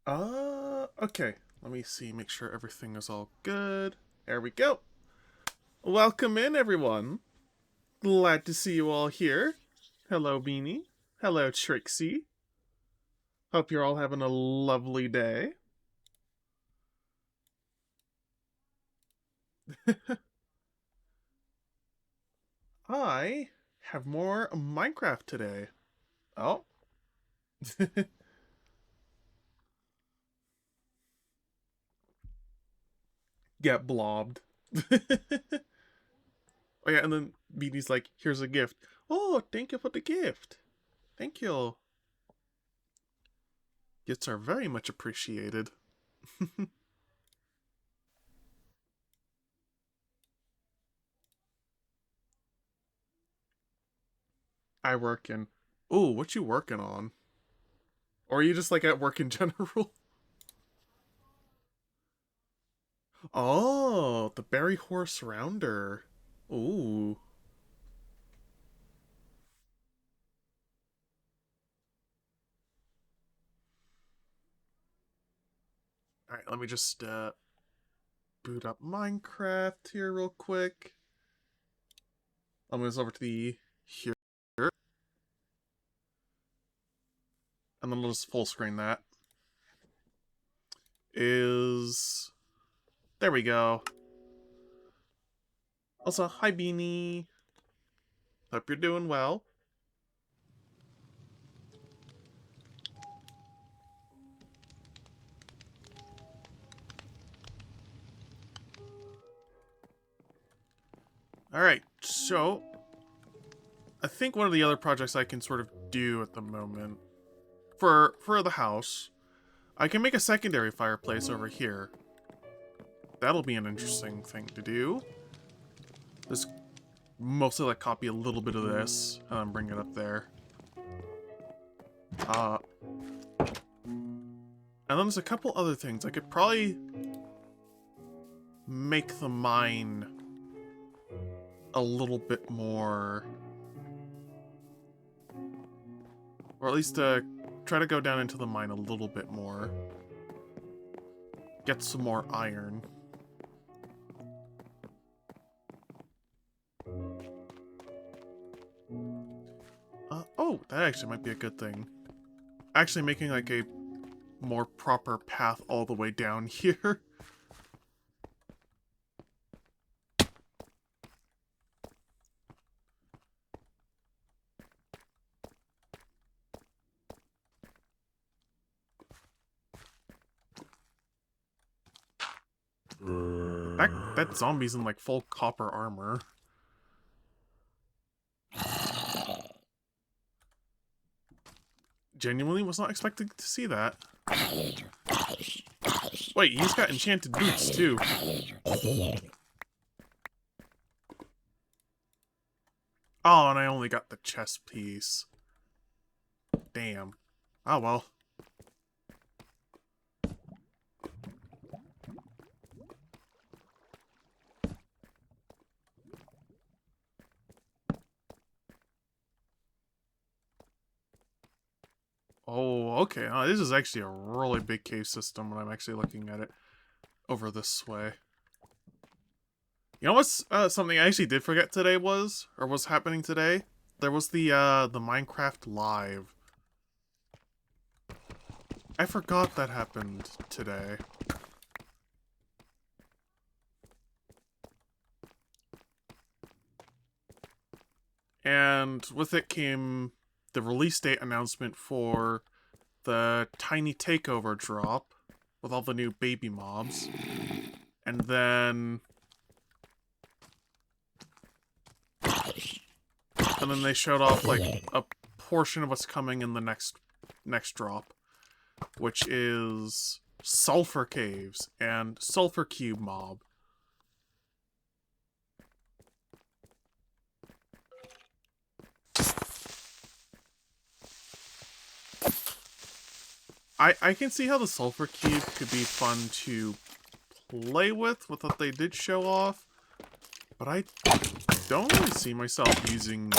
Okay. Let me see, make sure everything is all good. There we go. Welcome in, everyone. Glad to see you all here. Hello, Beanie. Hello, Trixie. Hope you're all having a lovely day. I have more Minecraft today. Oh. Get blobbed. Oh yeah, and then Beanie's like, here's a gift. Oh, thank you for the gift. Thank you. Gifts are very much appreciated. I work in... Ooh, what you working on? Or are you just like at work in general? Oh, the Berry Horse Rounder. Ooh. Alright, let me just boot up Minecraft here real quick. I'll move this over to the here. And then we'll just full screen that. There we go. Also, hi Beanie. Hope you're doing well. Alright, so I think one of the other projects I can sort of do at the moment for the house, I can make a secondary fireplace over here. That'll be an interesting thing to do. Just mostly like copy a little bit of this and bring it up there. And then there's a couple other things. I could probably make the mine a little bit more, or at least try to go down into the mine a little bit more. Get some more iron. Oh, that actually might be a good thing. Actually making like a more proper path all the way down here. That zombie's in like full copper armor. Genuinely was not expecting to see that. Wait, he's got enchanted boots too. Oh, and I only got the chest piece. Damn. Oh well. Oh, okay. This is actually a really big cave system when I'm actually looking at it over this way. You know what's something I actually did forget today was happening today? There was the Minecraft Live. I forgot that happened today. And with it came the release date announcement for the Tiny Takeover drop with all the new baby mobs. And then they showed off like a portion of what's coming in the next drop, which is Sulfur Caves and Sulfur Cube Mob. I can see how the Sulfur Cube could be fun to play with what they did show off, but I don't really see myself using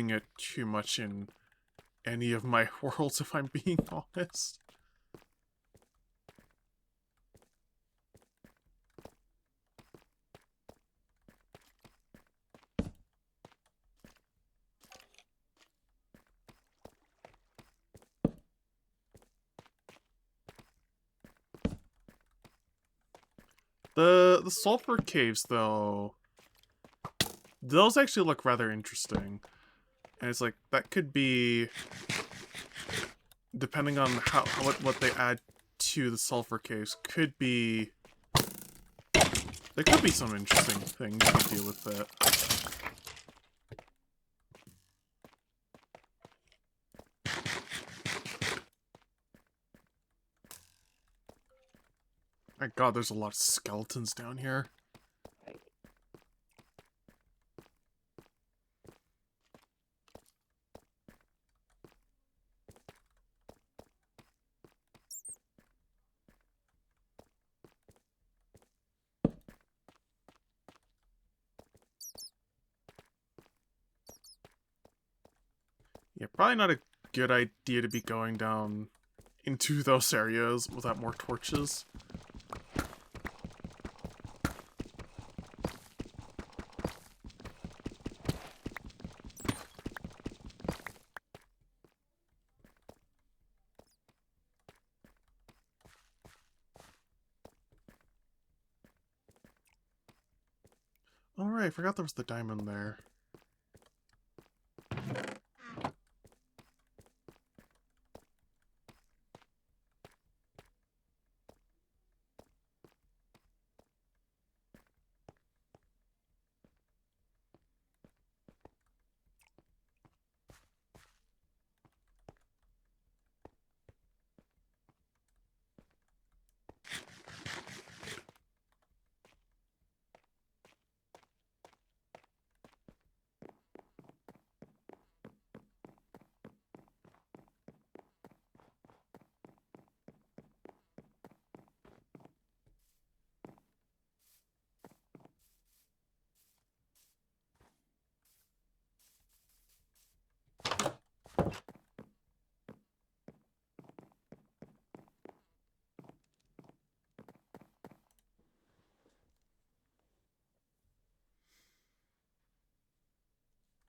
it too much in any of my worlds, if I'm being honest. The sulfur caves, though, those actually look rather interesting. And it's like, that could be, depending on what they add to the sulfur caves, could be, there could be some interesting things to do with it. My god, there's a lot of skeletons down here. Yeah, probably not a good idea to be going down into those areas without more torches. Alright, I forgot there was the diamond there.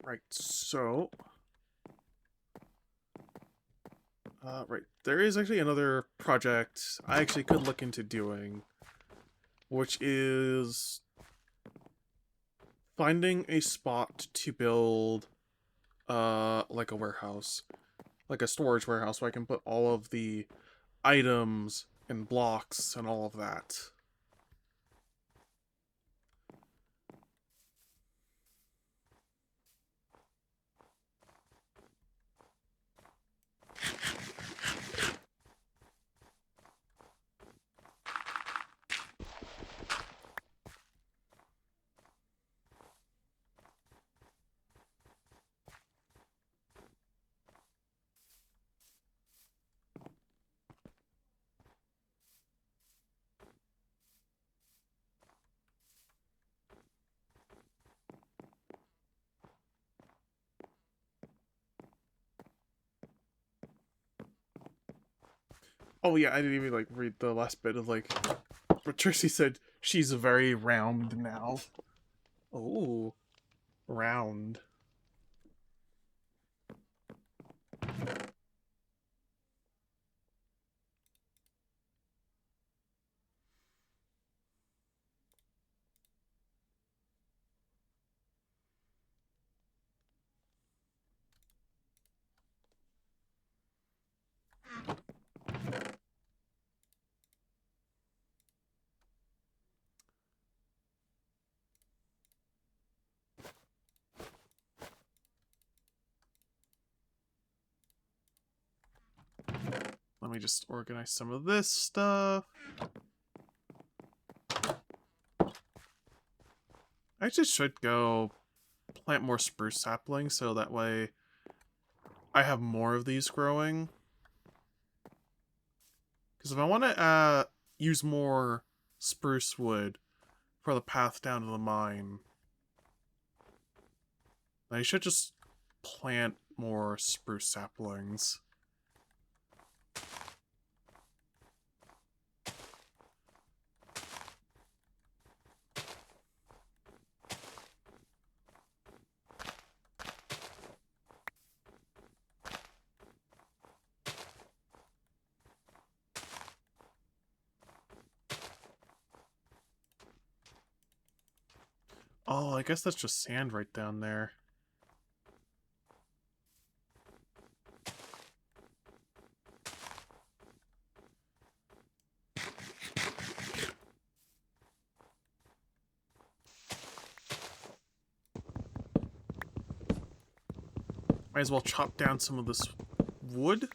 Right, so... right, there is actually another project I actually could look into doing, which is finding a spot to build, like a warehouse. Like a storage warehouse where I can put all of the items and blocks and all of that. Oh yeah, I didn't even like read the last bit of like what Tracy said. She's very round now. Oh, round. Let me just organize some of this stuff. I just should go plant more spruce saplings so that way I have more of these growing. Because if I want to use more spruce wood for the path down to the mine, then I should just plant more spruce saplings. I guess that's just sand right down there. Might as well chop down some of this wood.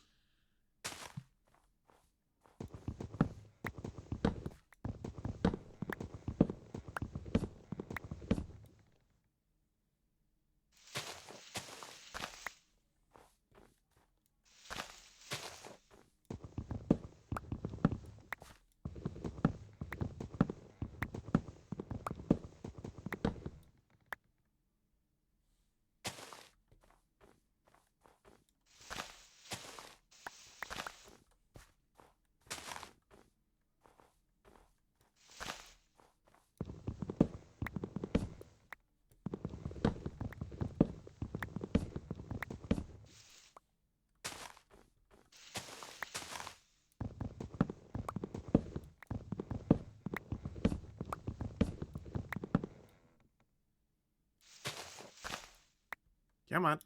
Come on.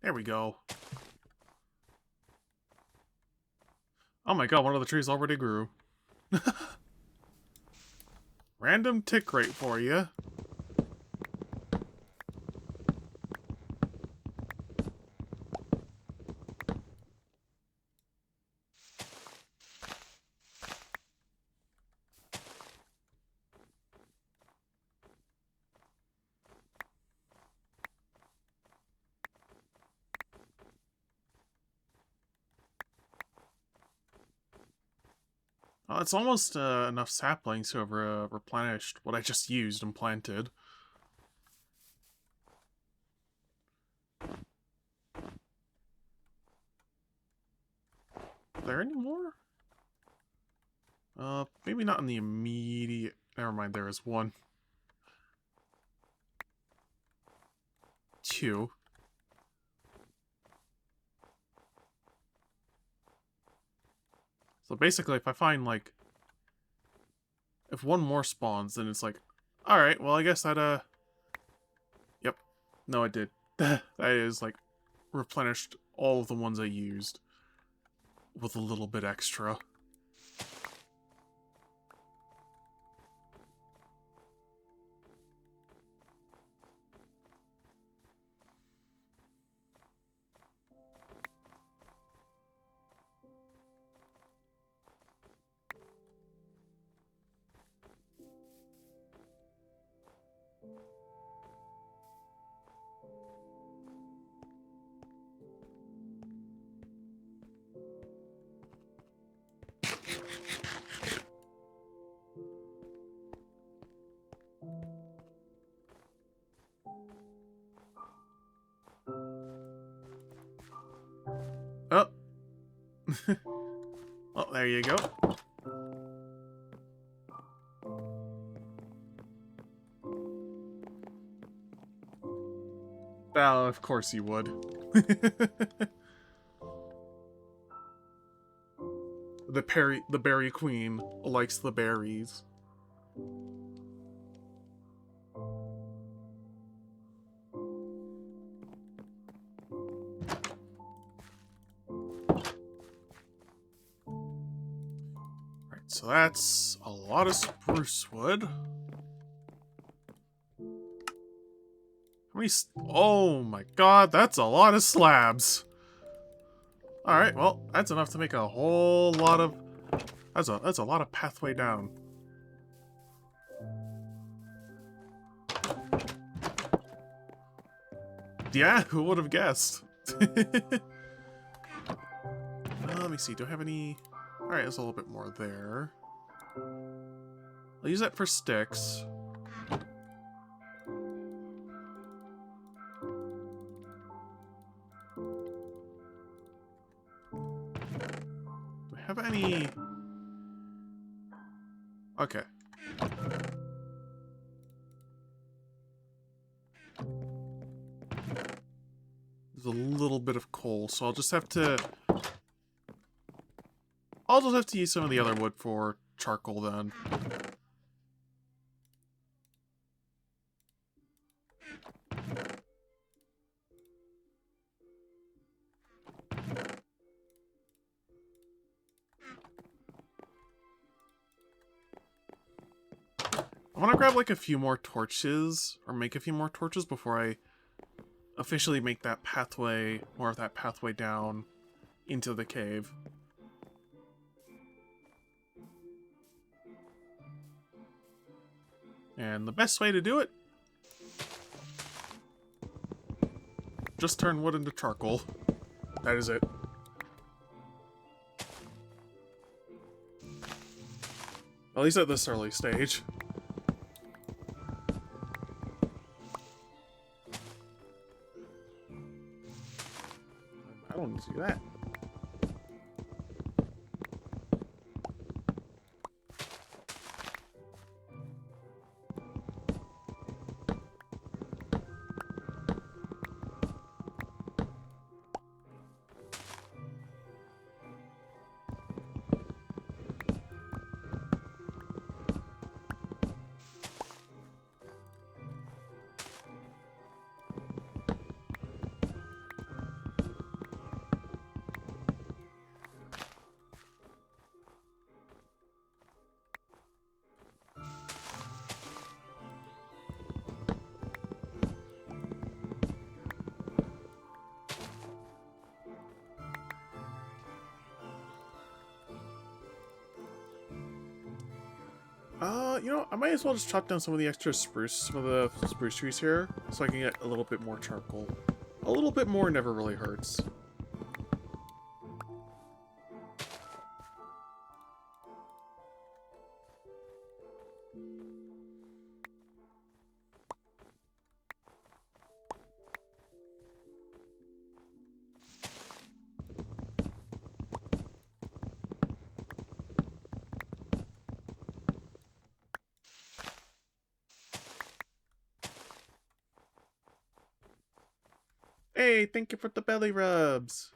There we go. Oh my god, one of the trees already grew. Random tick rate for you. Oh, it's almost enough saplings to have replenished what I just used and planted. Are there any more? Maybe not in the immediate... Never mind, there is one. Two. So basically, if I find, like... If one more spawns, then it's like... Alright, well, I guess that, Yep. No, I did. That is, like, replenished all of the ones I used. With a little bit extra. Oh. Well, there you go. Oh, of course you would. The berry queen likes the berries. Right, so that's a lot of spruce wood. How many? Oh my god, that's a lot of slabs. Alright, well, that's enough to make a whole lot of... That's a lot of pathway down. Yeah, who would have guessed? Let me see, do I have any... Alright, there's a little bit more there. I'll use that for sticks. Do I have any... Okay. There's a little bit of coal, so I'll just have to use some of the other wood for charcoal then. I want to grab like a few more torches, or make a few more torches before I officially make that pathway, more of that pathway down into the cave. And the best way to do it, just turn wood into charcoal. That is it. At least at this early stage. I don't need to do that. You know, I might as well just chop down some of the extra spruce, some of the spruce trees here, so I can get a little bit more charcoal. A little bit more never really hurts. Hey, thank you for the belly rubs.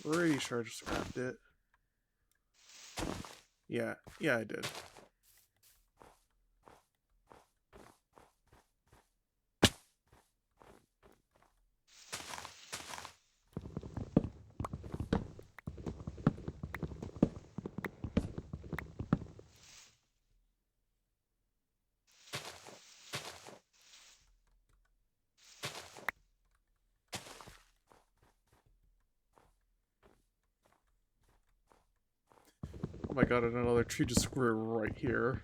Pretty sure I just grabbed it. Yeah, I did. Oh my god, and another tree just grew right here.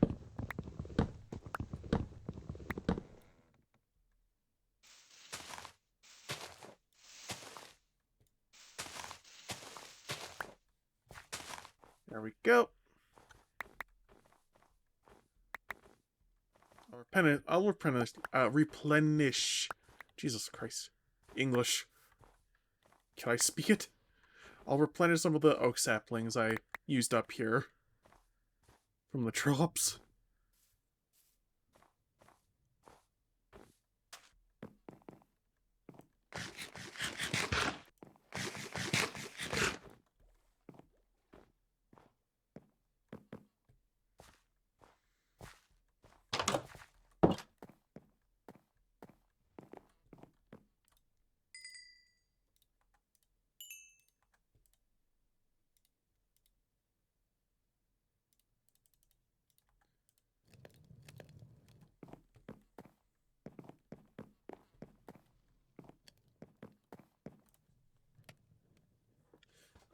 There we go. I'll replenish. Jesus Christ. English. Can I speak it? I'll replenish some of the oak saplings I used up here from the drops.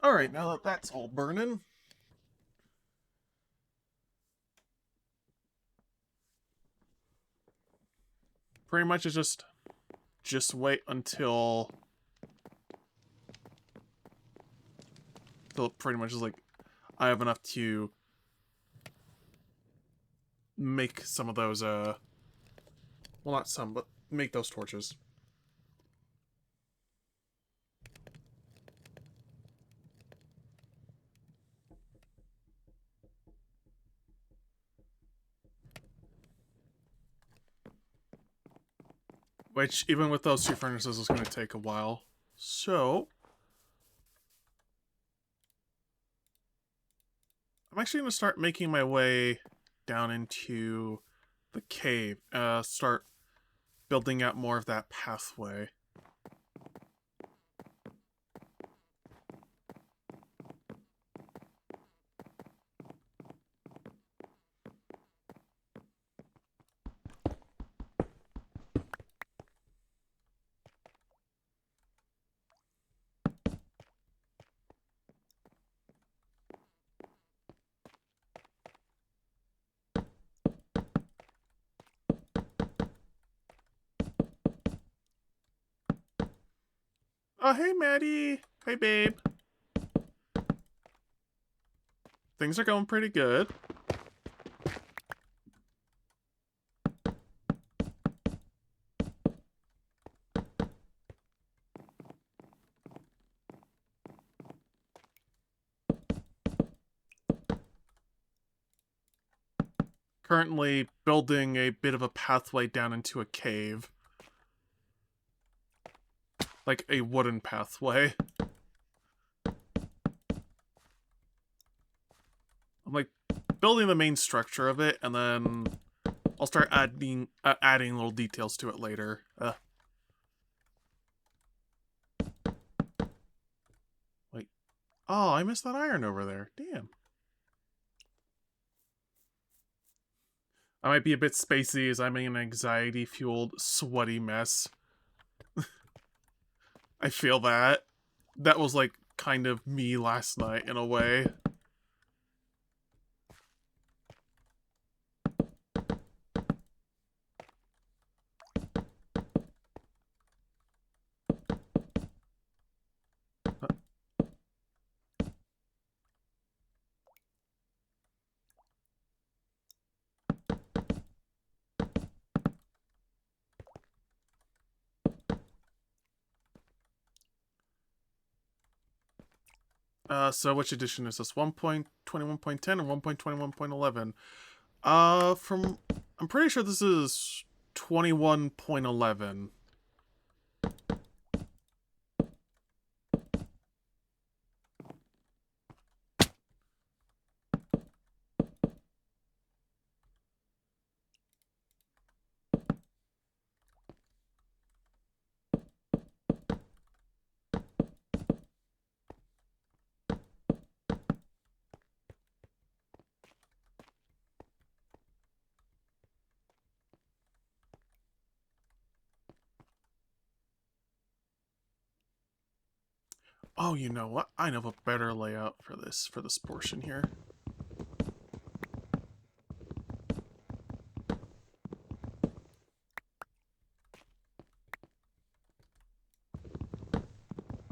Alright, now that that's all burning, pretty much it's just wait until pretty much is like I have enough to make some of those well, not some, but make those torches. Which, even with those two furnaces, is going to take a while. So, I'm actually going to start making my way down into the cave. Start building out more of that pathway. Oh, hey, Maddie. Hey, babe. Things are going pretty good. Currently building a bit of a pathway down into a cave. Like a wooden pathway. I'm like building the main structure of it, and then I'll start adding little details to it later. Wait. Oh, I missed that iron over there. Damn. I might be a bit spacey as I'm an anxiety-fueled, sweaty mess. I feel that. That was like kind of me last night in a way. So which edition is this? 1.21.10 or 1.21.11? I'm pretty sure this is 21.11. Oh, you know what? I know a better layout for this portion here.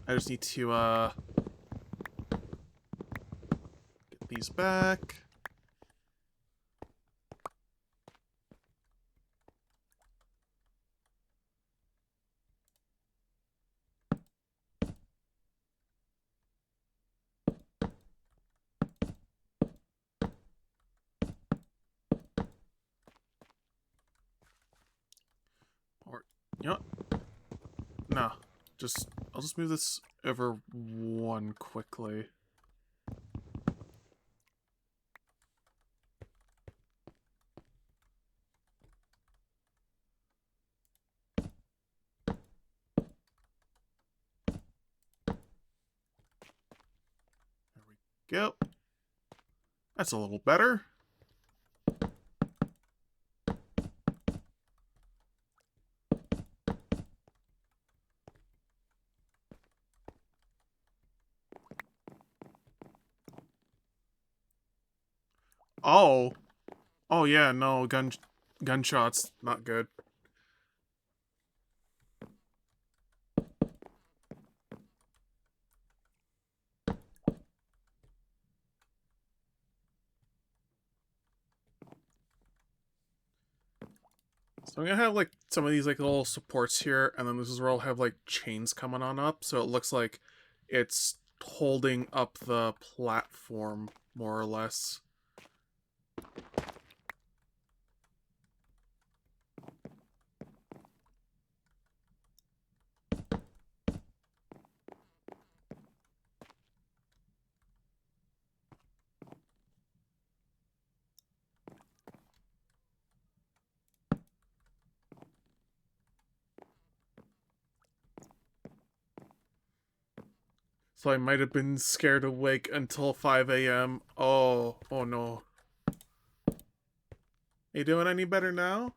I just need to get these back. Or you know what? No. I'll just move this over one quickly. There we go. That's a little better. Oh. Oh yeah, no, gunshots, not good. So I'm gonna have like some of these like little supports here, and then this is where I'll have like chains coming on up, so it looks like it's holding up the platform more or less. So I might have been scared awake until 5 a.m. Oh no. You doing any better now?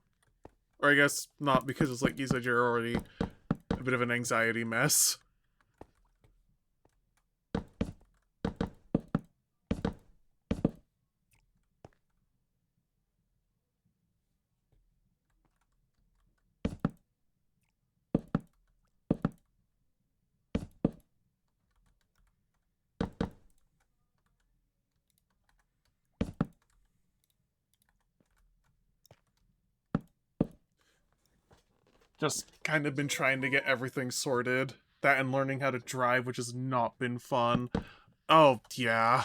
Or I guess not, because it's like you said, you're already a bit of an anxiety mess. Just kind of been trying to get everything sorted. That and learning how to drive, which has not been fun. Oh, yeah.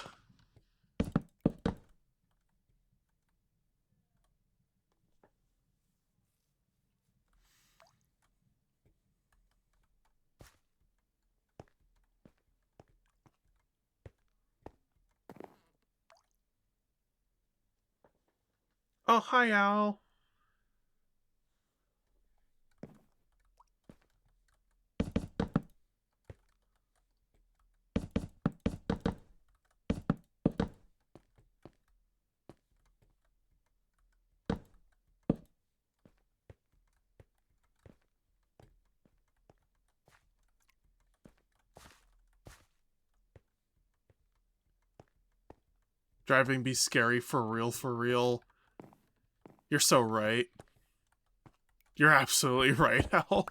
Oh, hi, Al. Driving be scary for real, for real. You're so right. You're absolutely right, Al.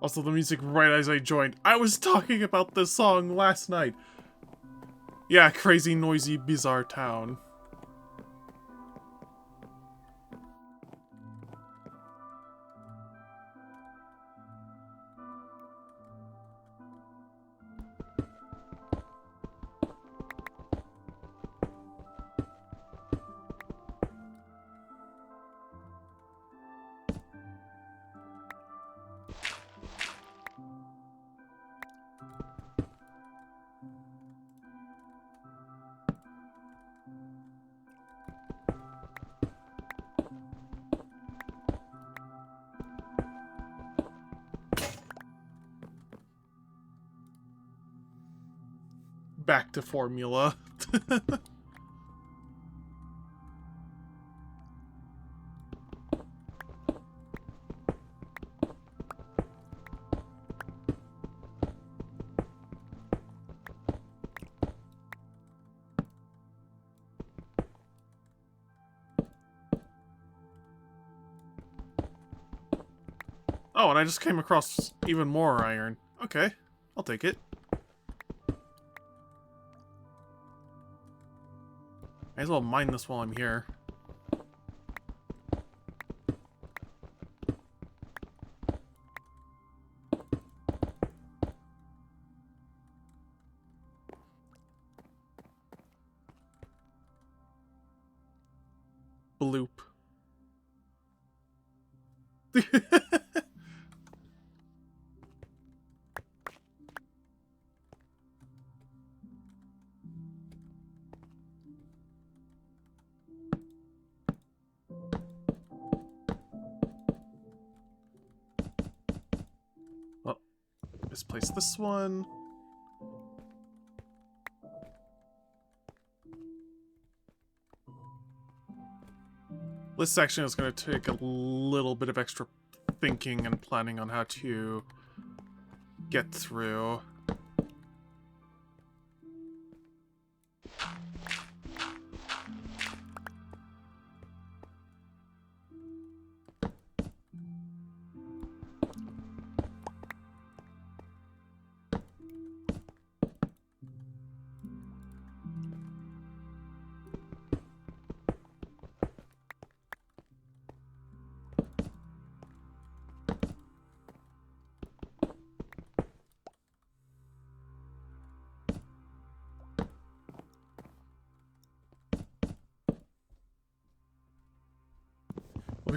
Also, the music right as I joined. I was talking about this song last night. Yeah, crazy, noisy, bizarre town. Back to formula. Oh, and I just came across even more iron. Okay, I'll take it. Might as well mine this while I'm here. Bloop. Well, misplace this one. This section is going to take a little bit of extra thinking and planning on how to get through.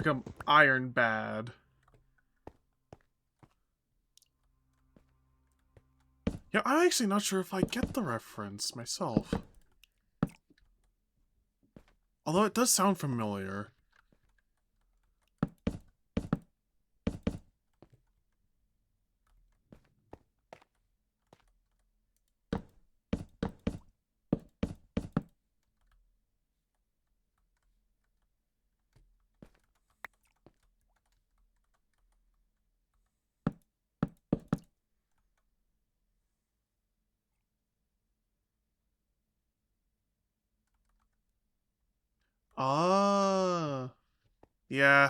become iron bad. Yeah, I'm actually not sure if I get the reference myself. Although it does sound familiar. Ah, yeah.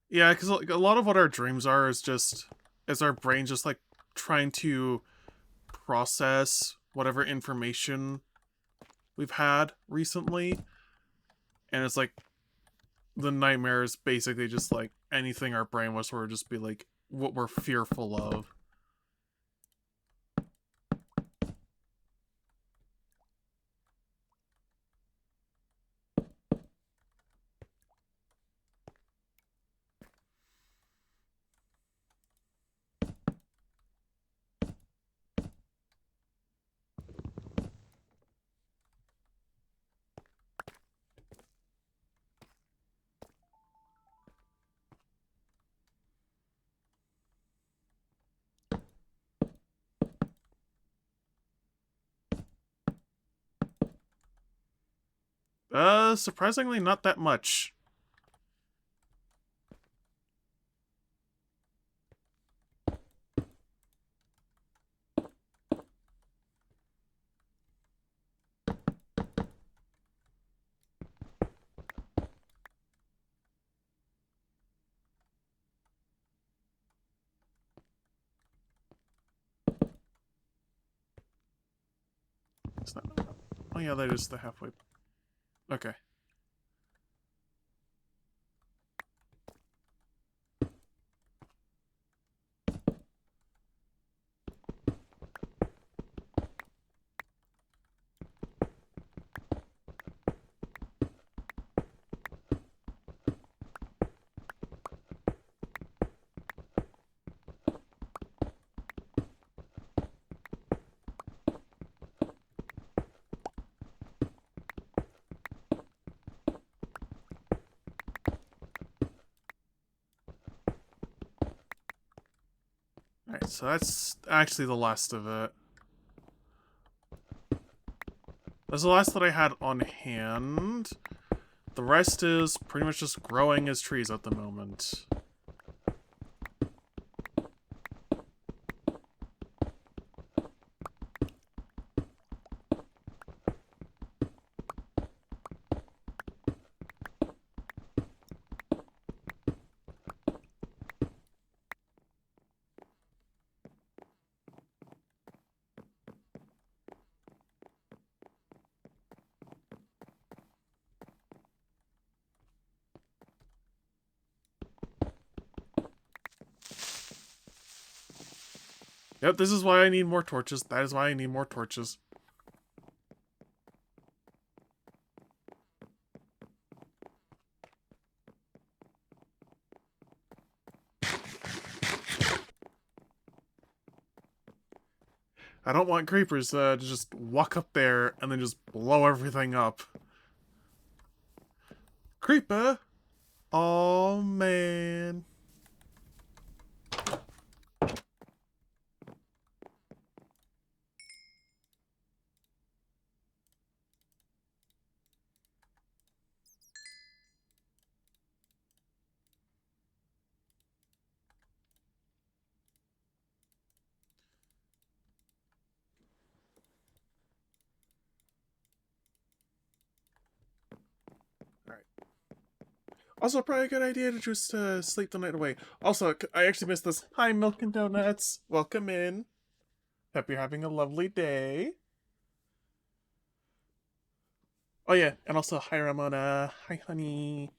Yeah, because like, a lot of what our dreams are is our brain just like trying to process whatever information we've had recently. And it's like the nightmare is basically just like anything our brain was sort of just be like what we're fearful of. Surprisingly not that much. It's not. Oh yeah, that is the halfway. Okay. Alright, so that's actually the last of it. That's the last that I had on hand. The rest is pretty much just growing as trees at the moment. Yep, this is why I need more torches. That is why I need more torches. I don't want creepers to just walk up there and then just blow everything up. Creeper? Oh, man. Alright. Also, probably a good idea to just sleep the night away. Also, I actually missed this. Hi, Milk and Donuts. Welcome in. Hope you're having a lovely day. Oh yeah, and also hi Ramona. Hi honey.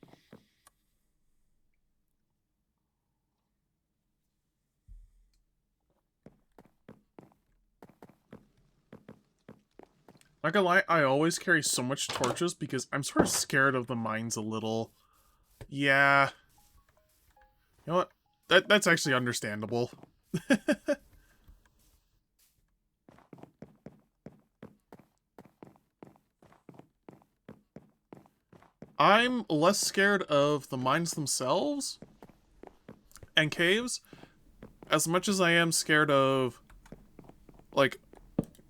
Not gonna lie, I always carry so much torches because I'm sort of scared of the mines a little. Yeah. You know what? That's actually understandable. I'm less scared of the mines themselves and caves as much as I am scared of, like,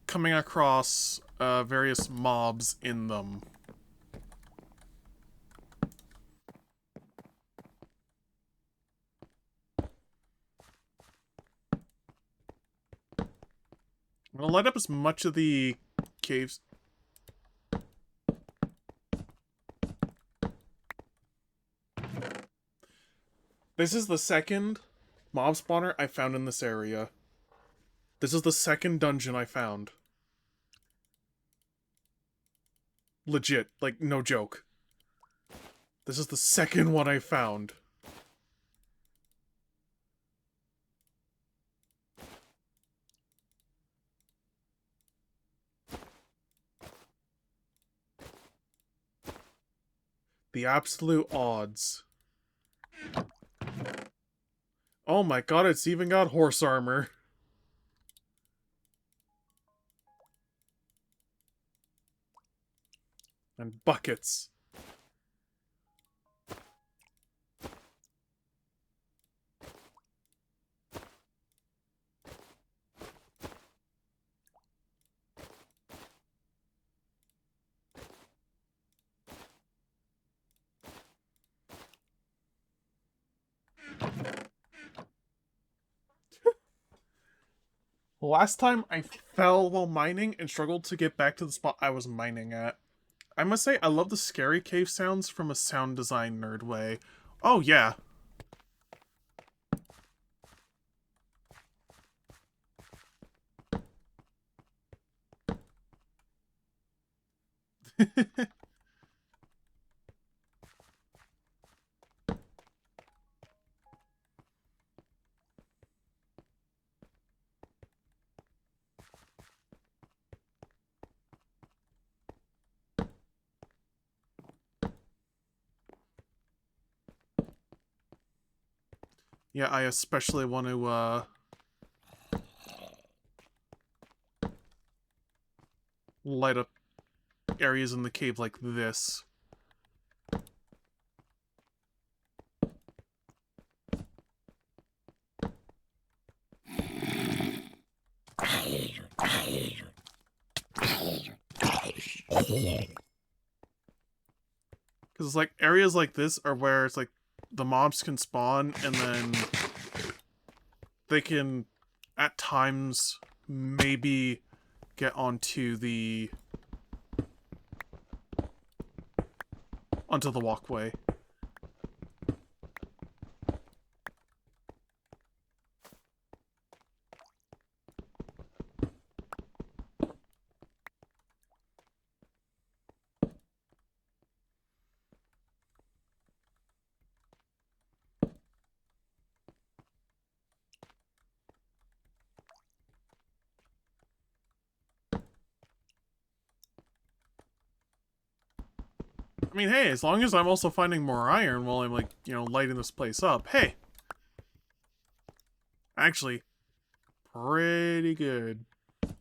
coming across various mobs in them. I'm gonna light up as much of the caves. This is the second mob spawner I found in this area. This is the second dungeon I found. Legit, like, no joke. This is the second one I found. The absolute odds. Oh my god, it's even got horse armor. And buckets. Last time I fell while mining and struggled to get back to the spot I was mining at. I must say, I love the scary cave sounds from a sound design nerd way. Oh, yeah. Yeah, I especially want to, light up areas in the cave like this. Because it's like, areas like this are where it's like, the mobs can spawn, and then they can, at times, maybe get onto the walkway. I mean, hey, as long as I'm also finding more iron while I'm, like, you know, lighting this place up, hey! Actually, pretty good. I'm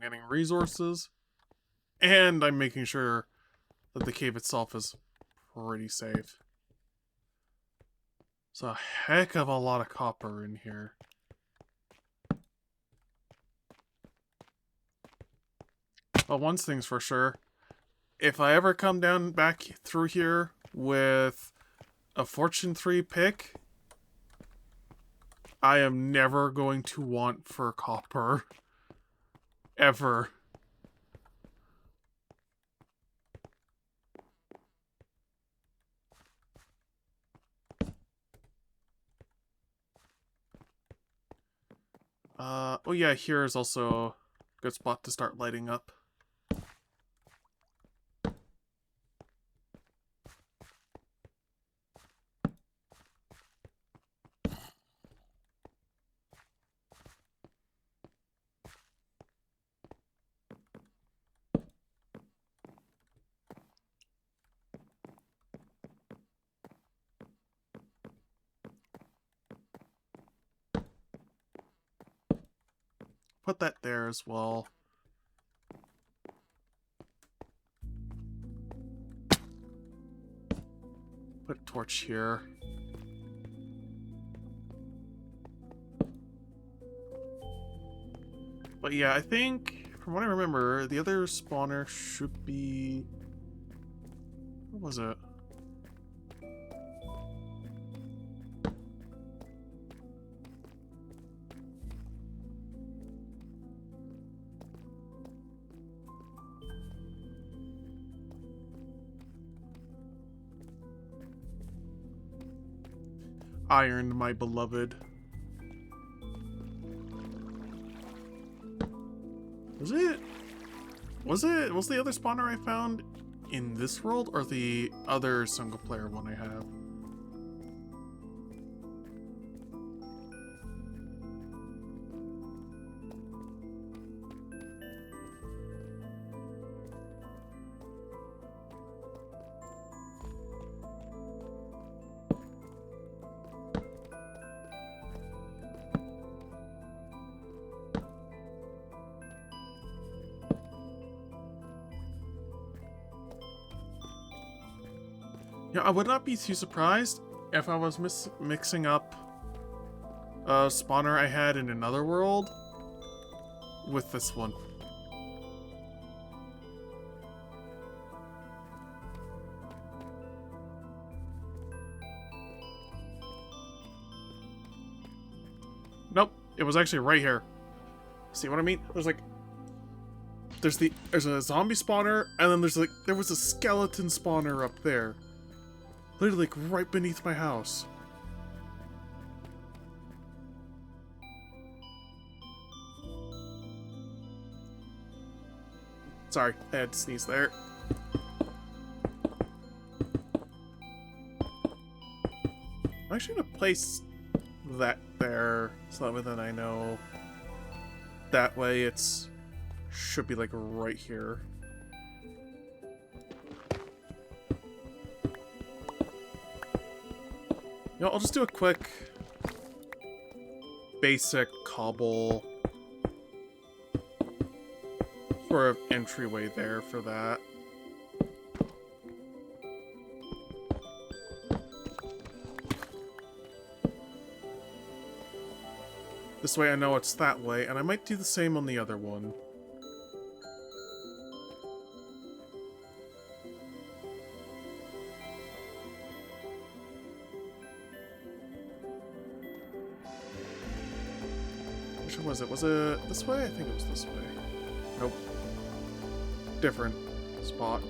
getting resources, and I'm making sure that the cave itself is pretty safe. There's a heck of a lot of copper in here. But one thing's for sure, if I ever come down back through here with a Fortune 3 pick, I am never going to want for copper. Ever. Oh yeah, here is also a good spot to start lighting up. put that there as well. Put a torch here. But yeah, I think, from what I remember, the other spawner should be... What was it? Iron, my beloved. Was the other spawner I found in this world or the other single player one I have? Yeah, I would not be too surprised if I was mixing up a spawner I had in another world with this one. Nope, it was actually right here. See what I mean? There's a zombie spawner, and then there was a skeleton spawner up there. Literally right beneath my house. Sorry, I had to sneeze there. I'm actually gonna place that there so that way then I know that way it's should be like right here. You know, I'll just do a quick basic cobble for an entryway there for that. This way I know it's that way, and I might do the same on the other one. Which one was it? Was it this way? I think it was this way. Nope. Different spot.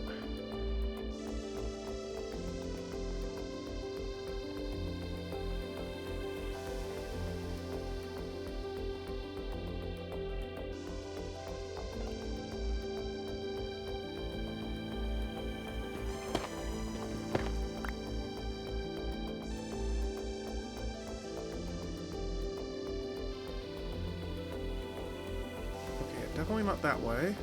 Definitely not that way.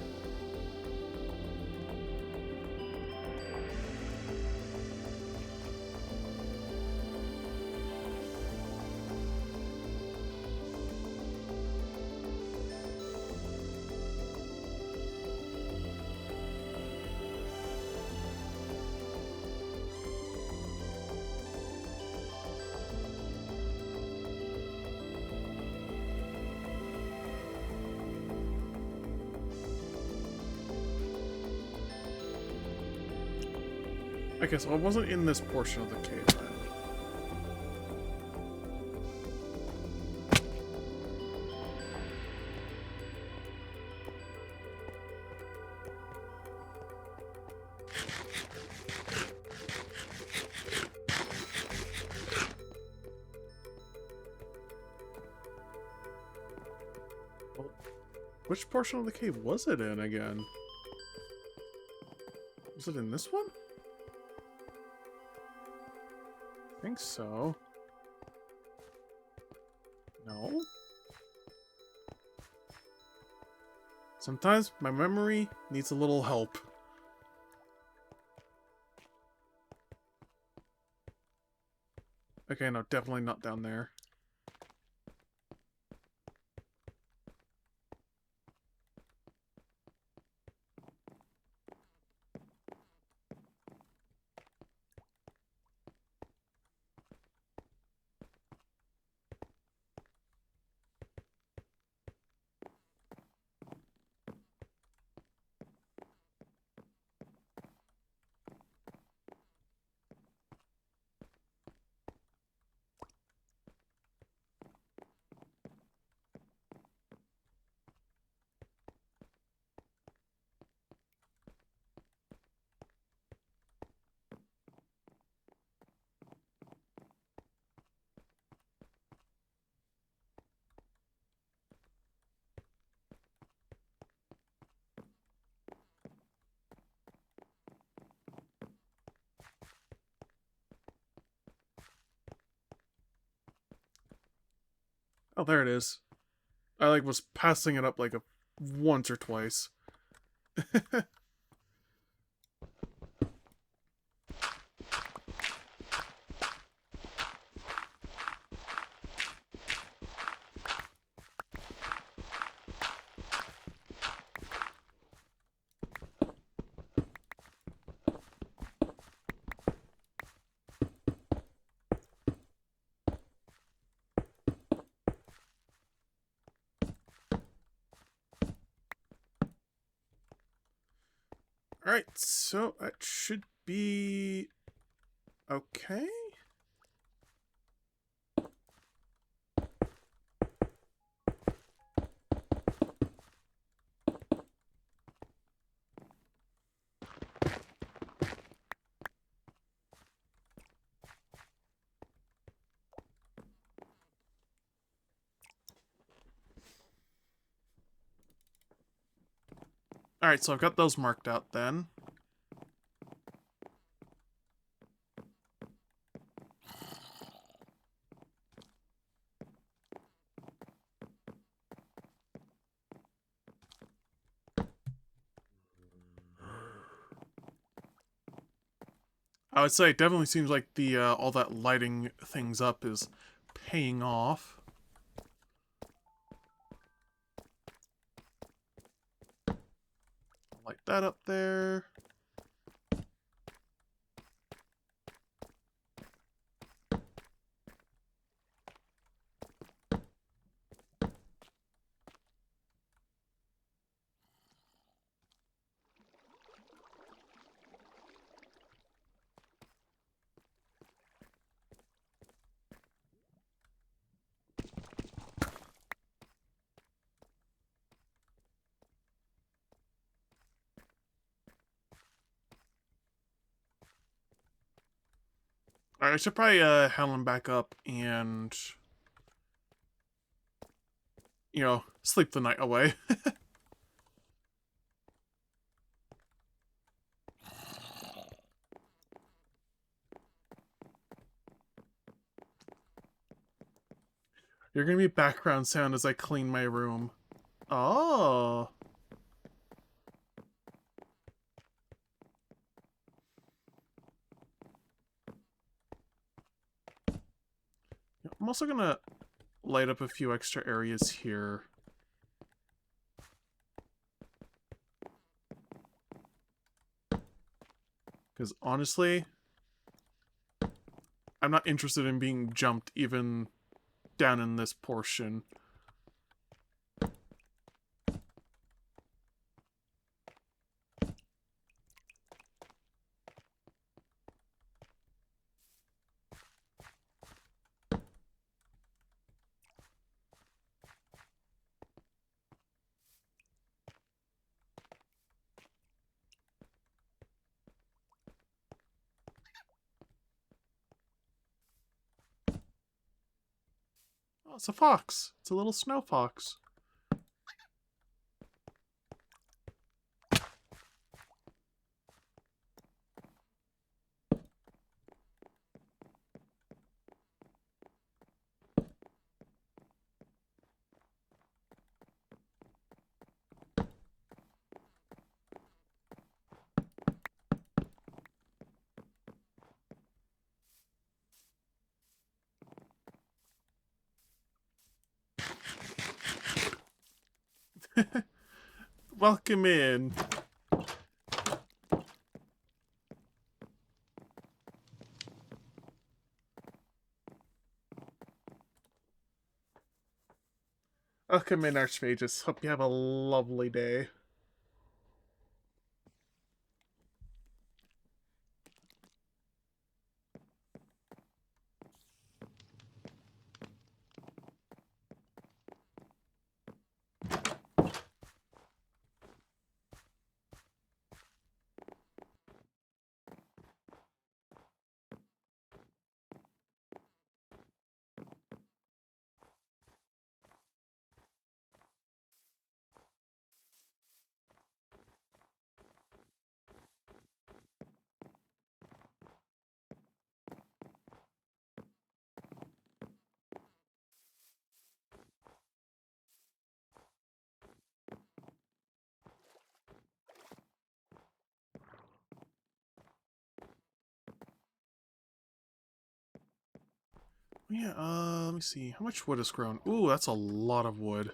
Okay, so I wasn't in this portion of the cave then. Well, which portion of the cave was it in again? Was it in this one? I think so. No? Sometimes my memory needs a little help. Okay, no, definitely not down there. Oh, there it is. I like was passing it up like a once or twice. Alright, so that should be okay. Alright, so I've got those marked out then. I would say it definitely seems like the all that lighting things up is paying off. Light that up there. Alright, I should probably handle him back up and, you know, sleep the night away. You're gonna be background sound as I clean my room. Oh. I'm also gonna light up a few extra areas here. Because honestly, I'm not interested in being jumped even down in this portion. Oh, it's a fox. It's a little snow fox. Welcome in. Welcome in, Archmages. Hope you have a lovely day. Yeah, let me see. How much wood has grown? Ooh, that's a lot of wood.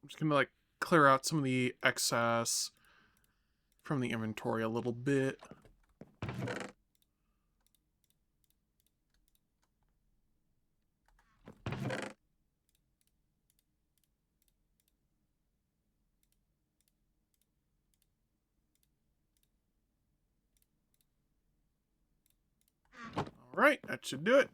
I'm just gonna like clear out some of the excess from the inventory a little bit. Alright, that should do it.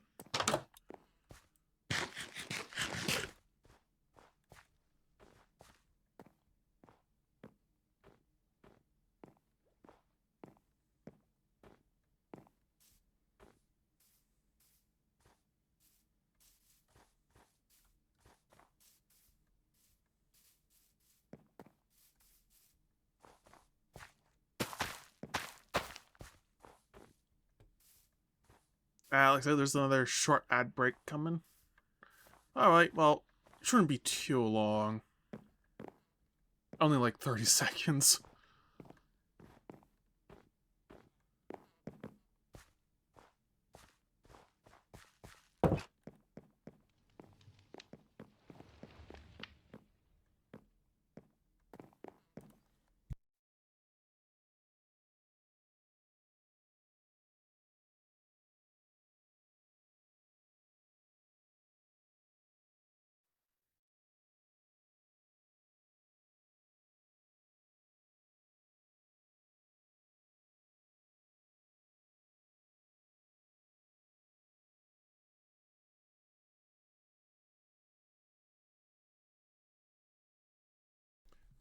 Like I said, there's another short ad break coming. Alright, well, it shouldn't be too long. Only like 30 seconds.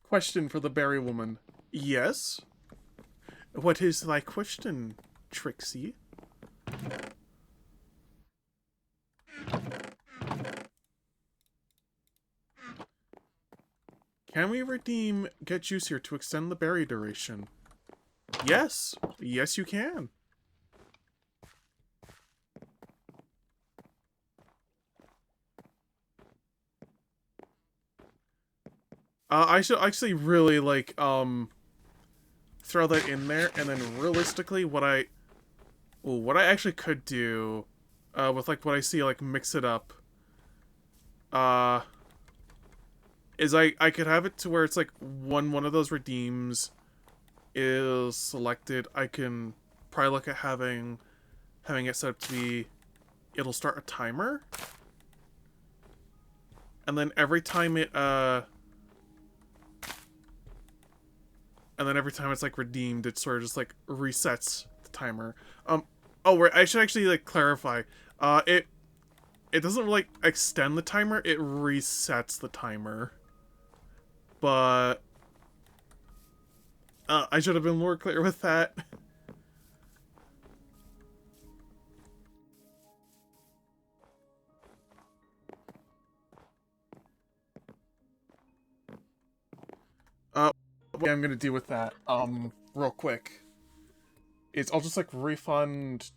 Question for the berry woman. Yes? What is thy question, Trixie? Can we redeem Get Juicier to extend the berry duration? Yes. Yes, you can. I should actually really, like, throw that in there, and then realistically, what I actually could do, with, like, what I see, like, mix it up, is I could have it to where it's, like, one of those redeems is selected, I can probably look at having it set up to be, it'll start a timer, and then every time it, and then every time it's like redeemed, it sort of just like resets the timer. Oh, wait, I should actually like clarify. It doesn't like extend the timer; it resets the timer. But I should have been more clear with that. What I'm gonna do with that, real quick, is I'll just like refund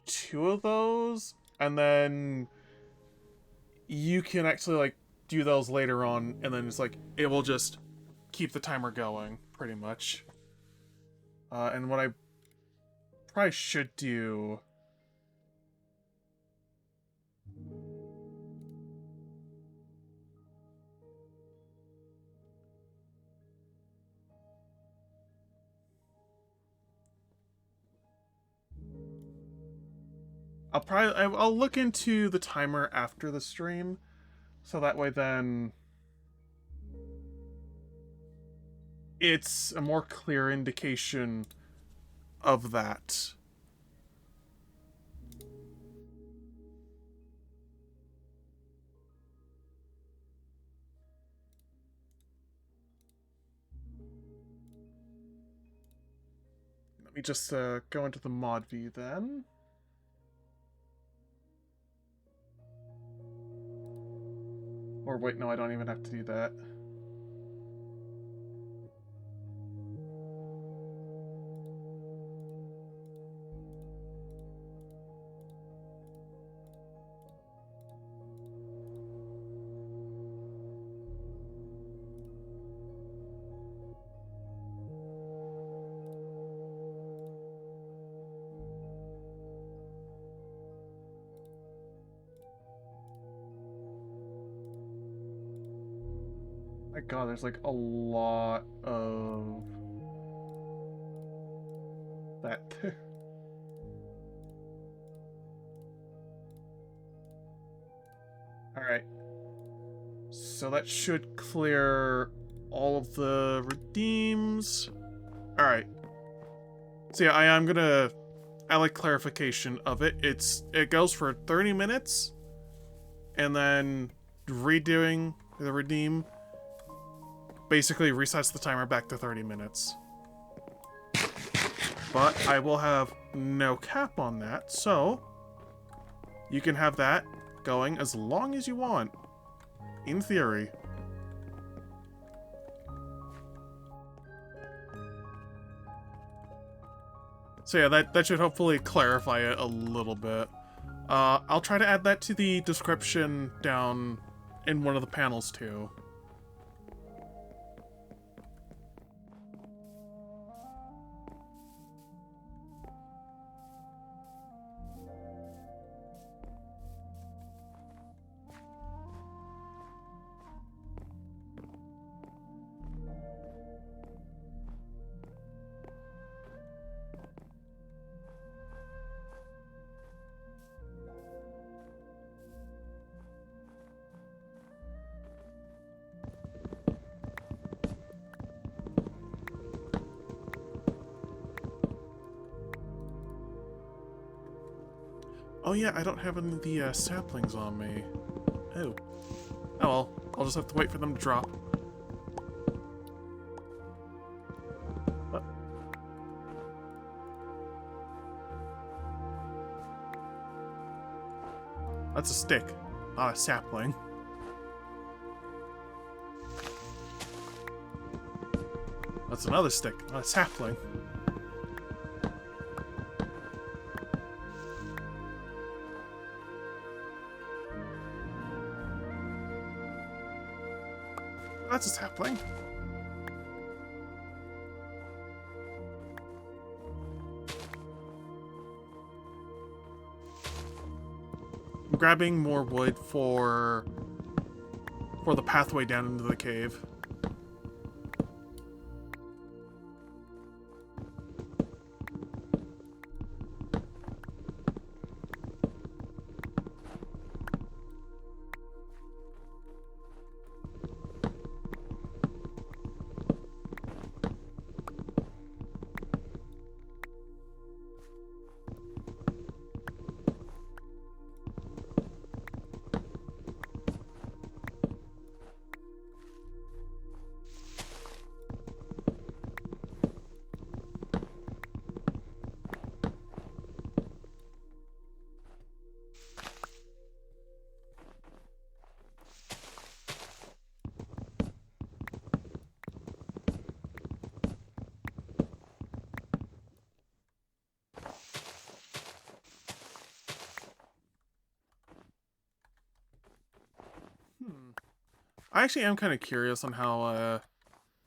2 of those, and then you can actually like do those later on, and then it's like it will just keep the timer going, pretty much. And what I probably should do... I'll look into the timer after the stream, so that way then it's a more clear indication of that. Let me just go into the mod view then. Or wait, no, I don't even have to do that. My god, there's like a lot of that. Alright. So that should clear all of the redeems. Alright. So yeah, I am gonna add like clarification of it. It goes for 30 minutes, and then redoing the redeem basically resets the timer back to 30 minutes. But I will have no cap on that, so you can have that going as long as you want, in theory. So yeah, that should hopefully clarify it a little bit. I'll try to add that to the description down in one of the panels too. Oh yeah, I don't have any of the saplings on me. Oh. Oh well, I'll just have to wait for them to drop. What? That's a stick, not a sapling. That's another stick, not a sapling. That's a sapling. I'm grabbing more wood for the pathway down into the cave. I actually am kind of curious on how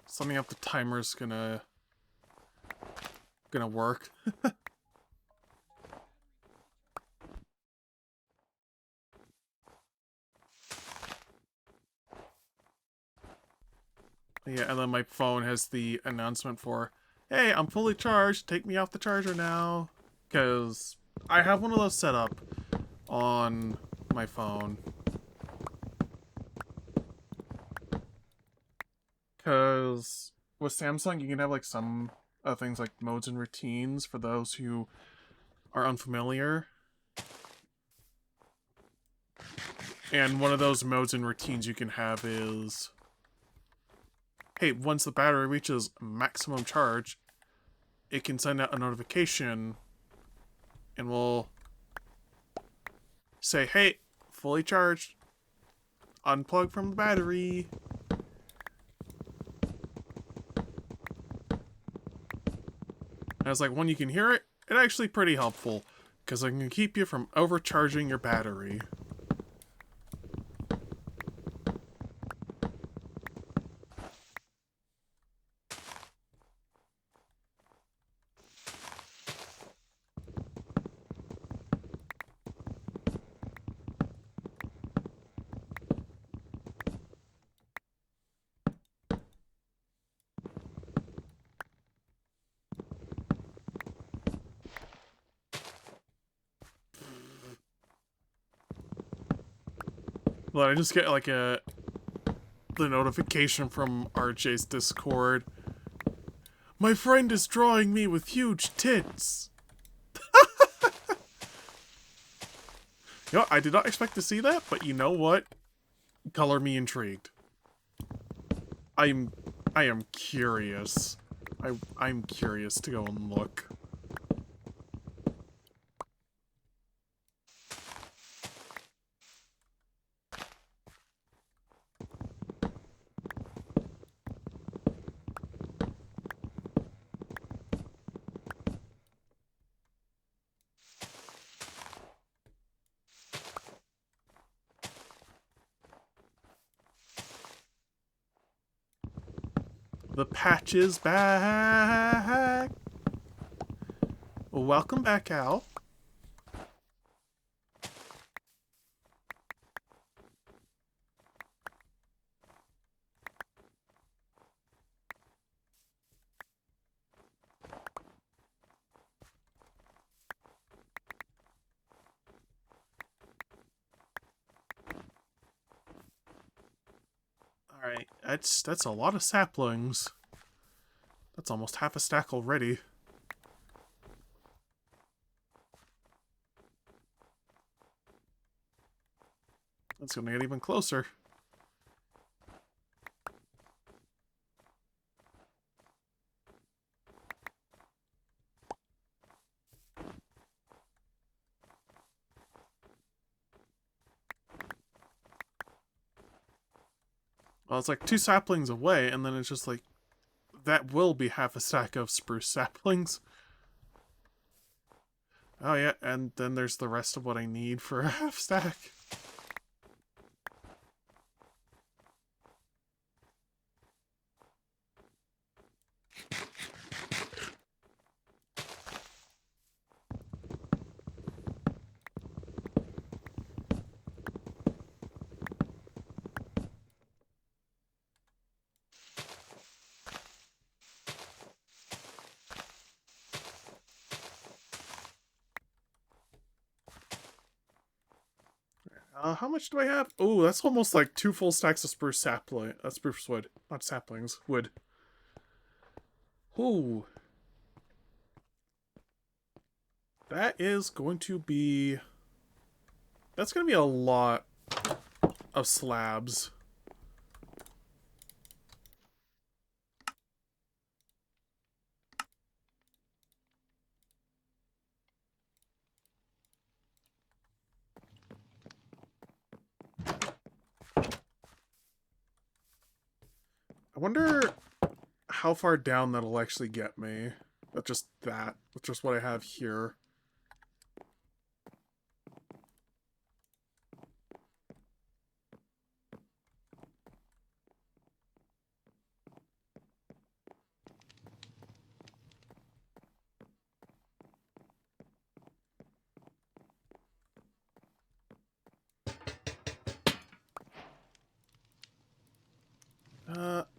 summing up the timer's gonna work. Yeah, and then my phone has the announcement for, hey, I'm fully charged, take me off the charger now. Because I have one of those set up on my phone. Because with Samsung, you can have like some things like modes and routines for those who are unfamiliar. And one of those modes and routines you can have is, hey, once the battery reaches maximum charge, it can send out a notification and will say, hey, fully charged, unplug from the battery. And it's like, when you can hear it, it's actually pretty helpful because it can keep you from overcharging your battery. But I just get like the notification from RJ's Discord. My friend is drawing me with huge tits. You know, I did not expect to see that, but you know what? Color me intrigued. I am curious. I'm curious to go and look. The patch is back. Welcome back, Al. Alright, that's a lot of saplings. That's almost half a stack already. That's gonna get even closer. Well, it's like 2 saplings away, and then it's just like, that will be half a stack of spruce saplings. Oh yeah, and then there's the rest of what I need for a half stack. How much do I have? Oh, that's almost like 2 full stacks of spruce sapling. Spruce wood. Not saplings. Wood. Ooh. That is going to be... That's going to be a lot of slabs. I wonder how far down that'll actually get me. With just that. With just what I have here.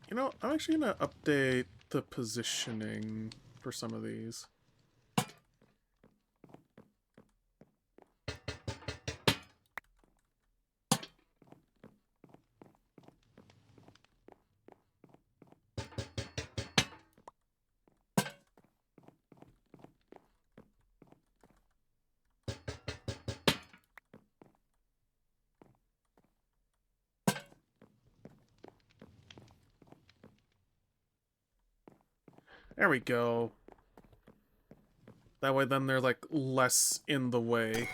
You know, I'm actually gonna update the positioning for some of these. There we go. That way then they're, like, less in the way.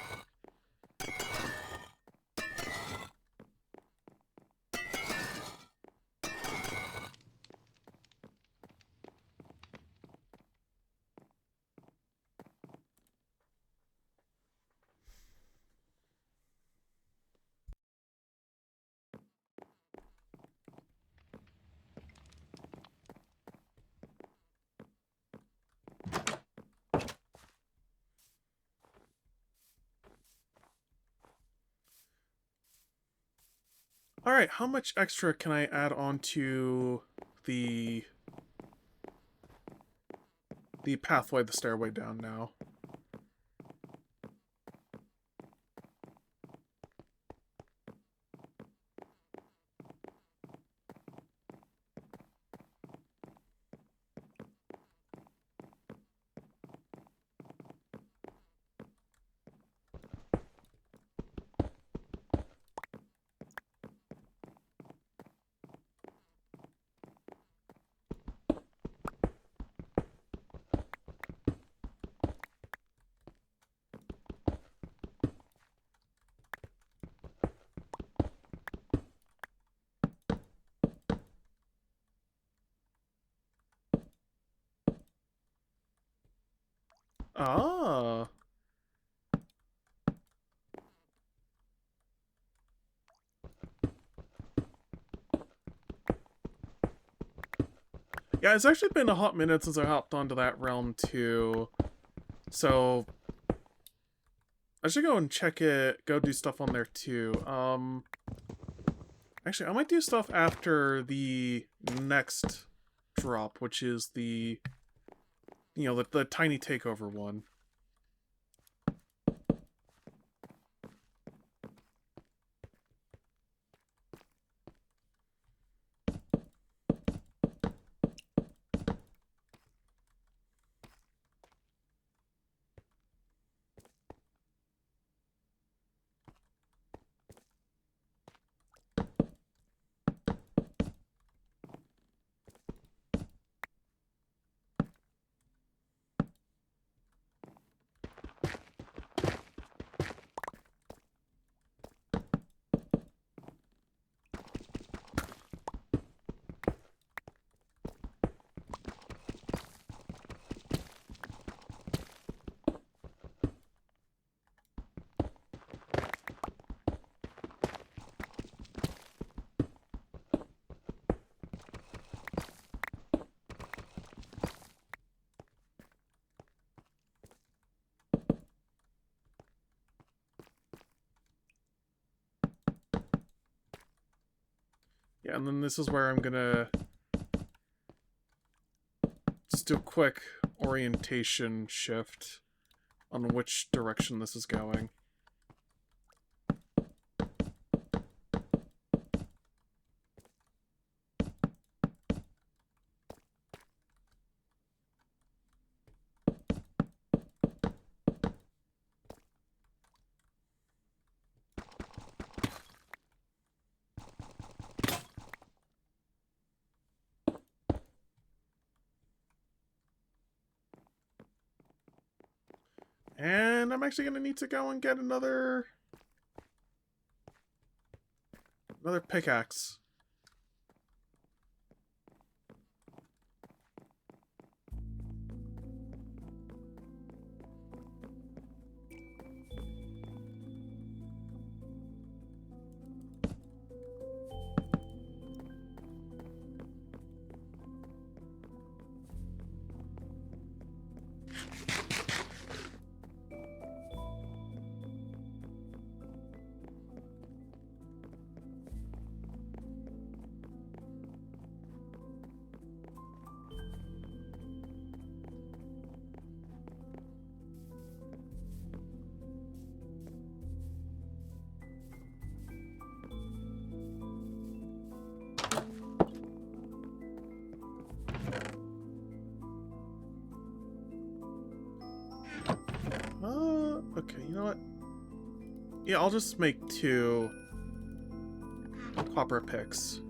Alright, how much extra can I add on to the pathway, the stairway down now? Ah. Yeah, it's actually been a hot minute since I hopped onto that realm too. So I should go and check it, go do stuff on there too. Actually, I might do stuff after the next drop, which is the, you know, the tiny takeover one. Yeah, and then this is where I'm gonna just do a quick orientation shift on which direction this is going. And I'm actually gonna need to go and get another pickaxe. Okay, you know what? Yeah, I'll just make 2 copper picks.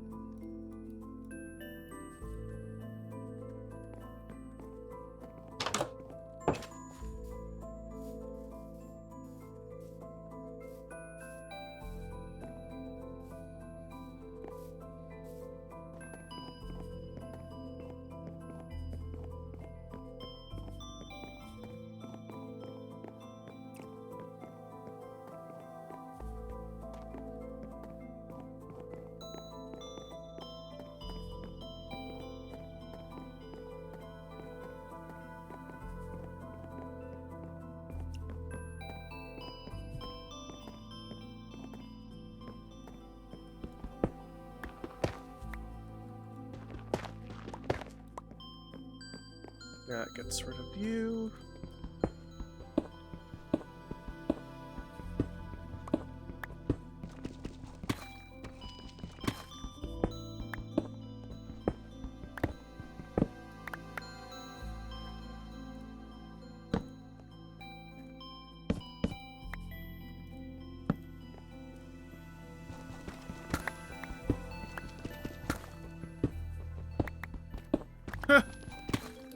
That gets rid of you.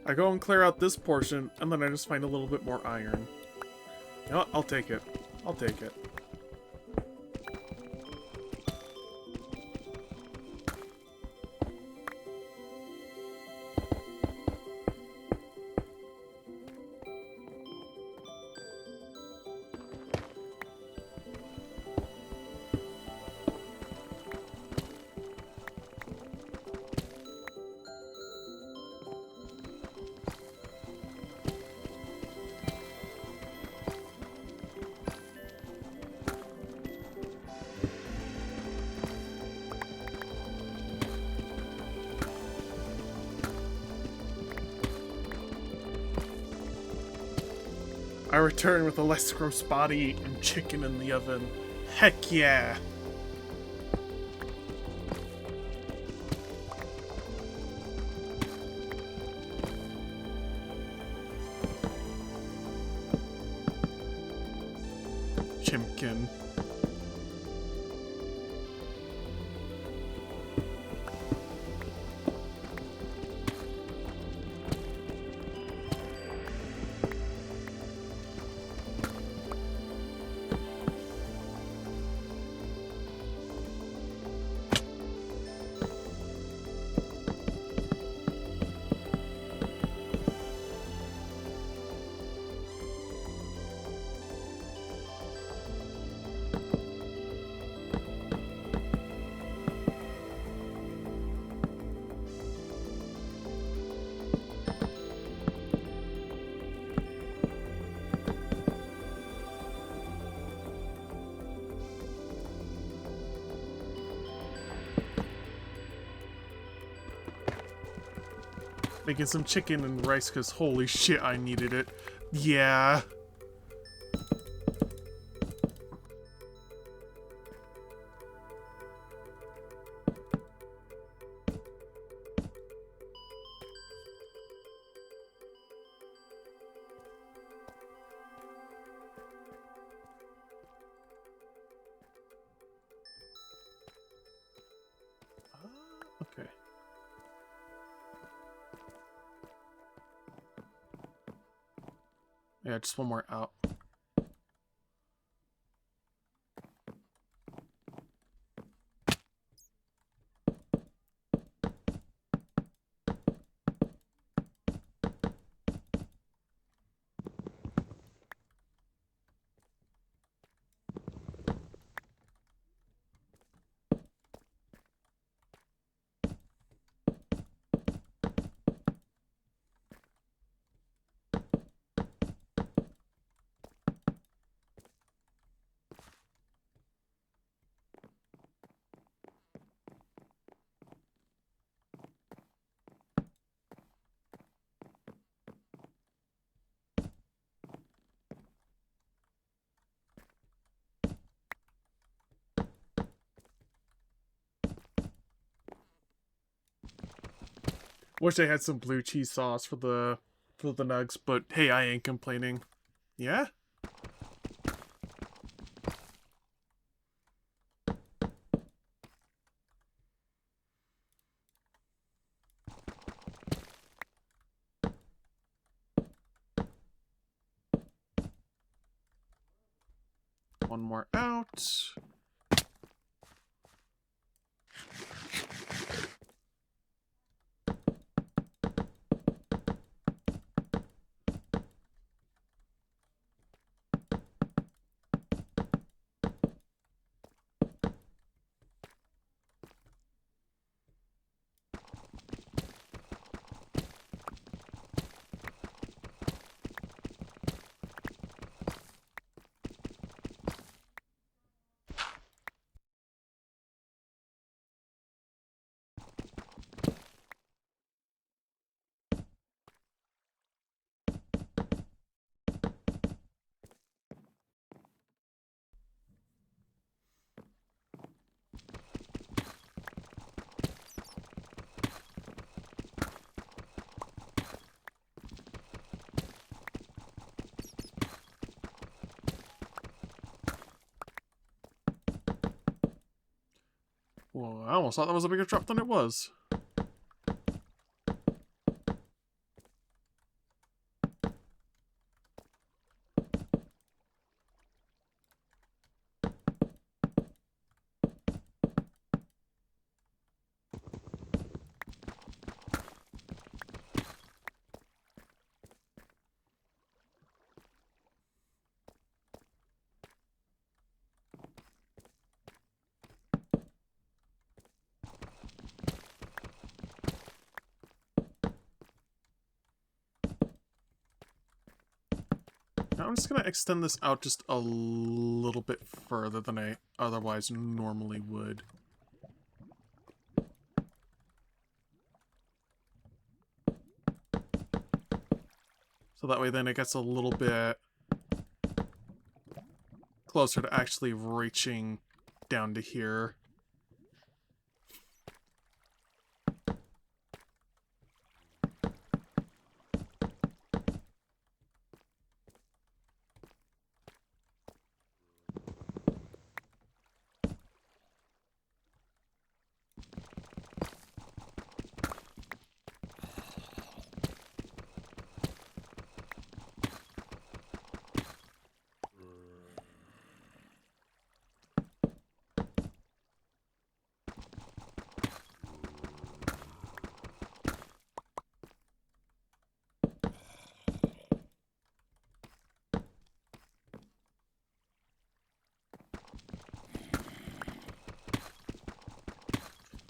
I go and clear out this portion, and then I just find a little bit more iron. You know what? I'll take it. I'll take it. I return with a less gross body and chicken in the oven. Heck yeah! Chimkin. Making some chicken and rice because holy shit, I needed it. Yeah. Okay. Yeah, just one more out. Wish I had some blue cheese sauce for the nugs, but hey, I ain't complaining. Yeah? One more out. Well, I almost thought that was a bigger drop than it was. Now I'm just going to extend this out just a little bit further than I otherwise normally would. So that way then it gets a little bit closer to actually reaching down to here.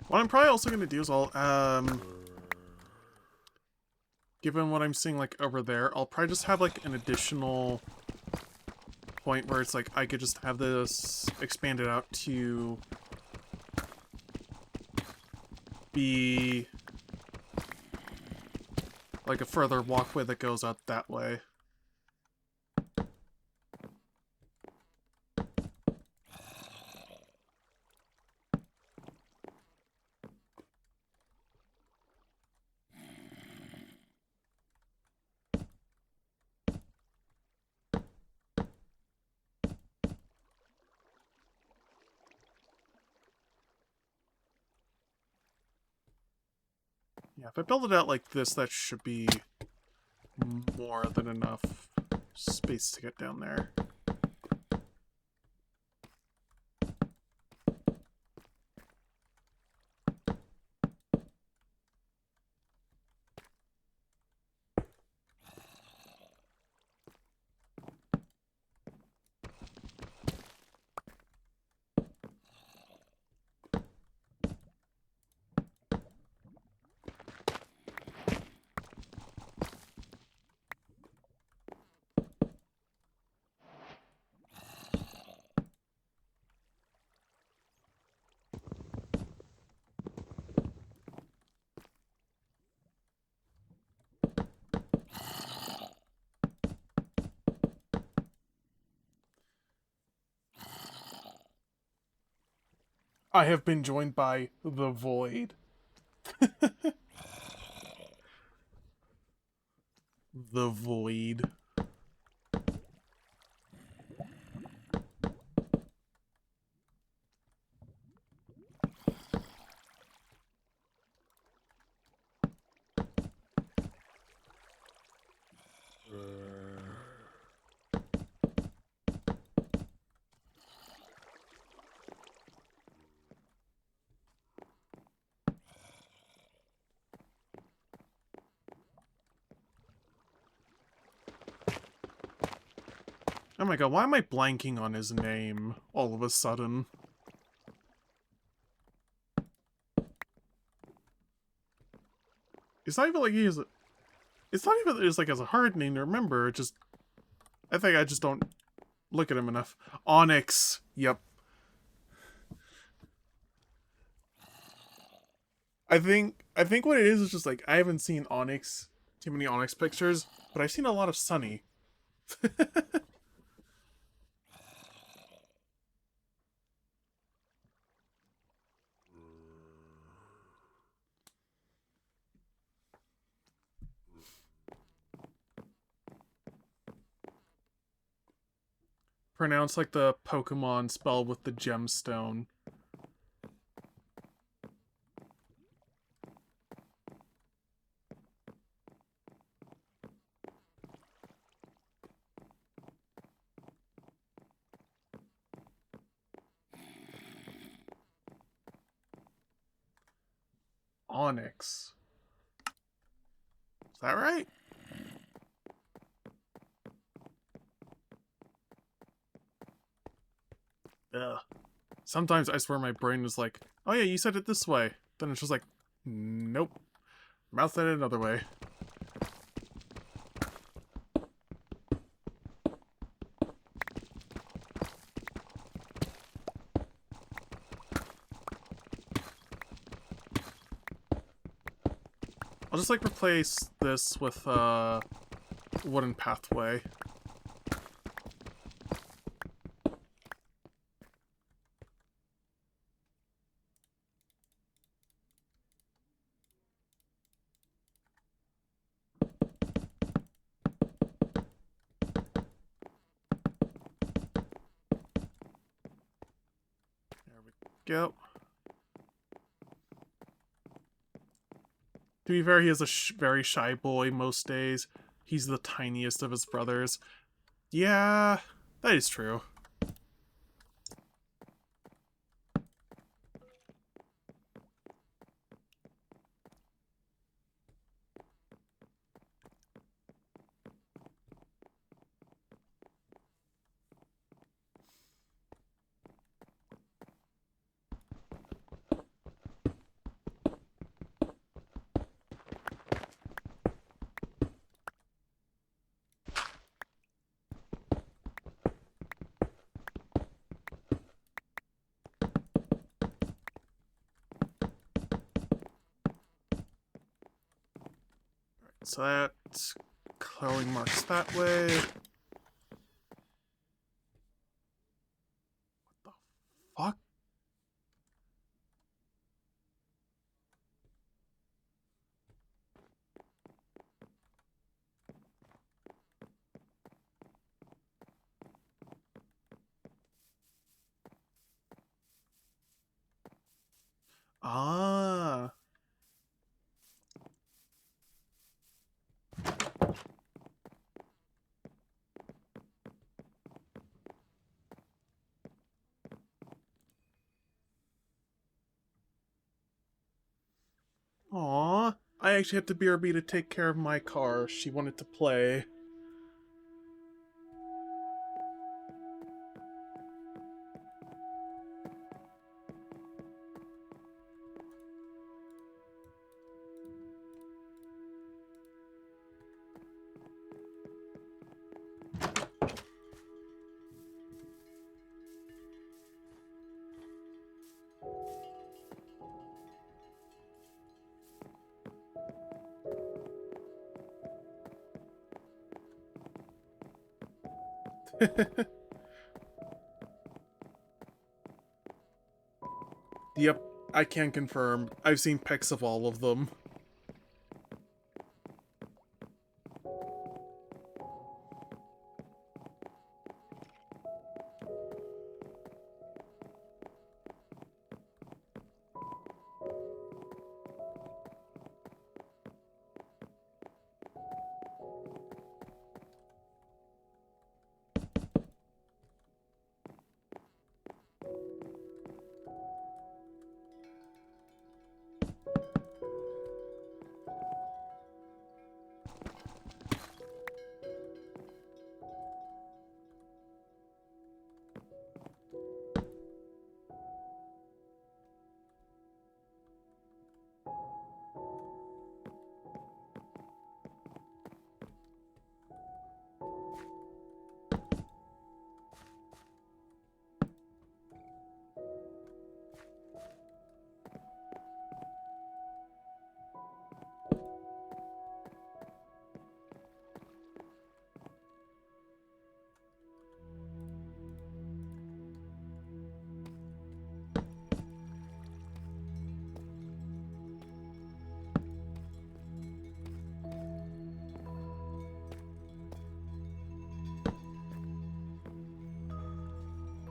What I'm probably also going to do is given what I'm seeing like over there, I'll probably just have like an additional point where it's like I could just have this expanded out to be like a further walkway that goes out that way. Yeah, if I build it out like this, that should be more than enough space to get down there. I have been joined by the Void. The Void. Oh my god, why am I blanking on his name all of a sudden? It's not even like he's... It's not even that it's like as a hard name to remember, it just... I think I just don't look at him enough. Onyx. Yep. I think what it is just like I haven't seen Onyx, too many Onyx pictures, but I've seen a lot of Sunny. Pronounced like the Pokemon spelled with the gemstone. onyx. Is that right? Ugh. Sometimes I swear my brain is like, oh yeah, you said it this way. Then it's just like, nope. Mouth said it another way. I'll just like replace this with wooden pathway. There we go. To be fair, he is a very shy boy most days. He's the tiniest of his brothers. Yeah, that is true. So that clearly marks that way. What the fuck? Ah. Aw. I actually have to BRB to take care of my car. She wanted to play. Yep, I can confirm. I've seen pics of all of them.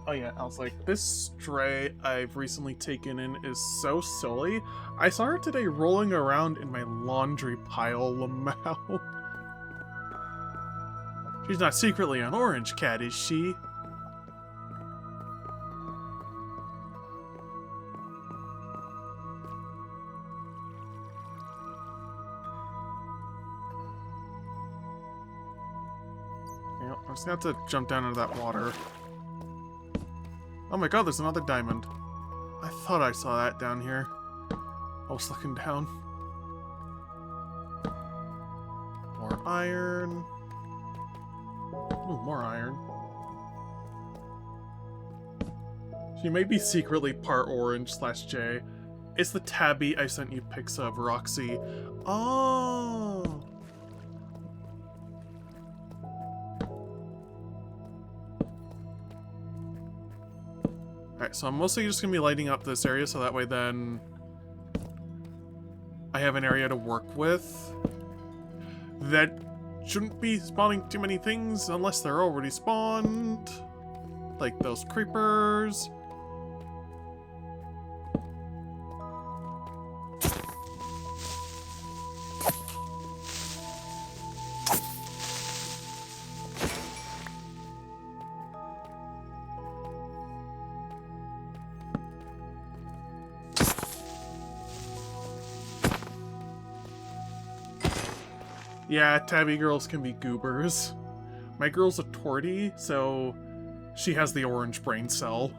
Oh yeah, I was like, this stray I've recently taken in is so silly. I saw her today rolling around in my laundry pile, Lamau. She's not secretly an orange cat, is she? Yeah, I'm just gonna have to jump down into that water. Oh my god, there's another diamond. I thought I saw that down here. I was looking down. More iron. Ooh, more iron. She may be secretly part orange / J. It's the tabby I sent you pics of, Roxy. Oh! Alright, so I'm mostly just gonna be lighting up this area so that way then I have an area to work with that shouldn't be spawning too many things unless they're already spawned. Like those creepers. Yeah, tabby girls can be goobers. My girl's a tortie, so she has the orange brain cell.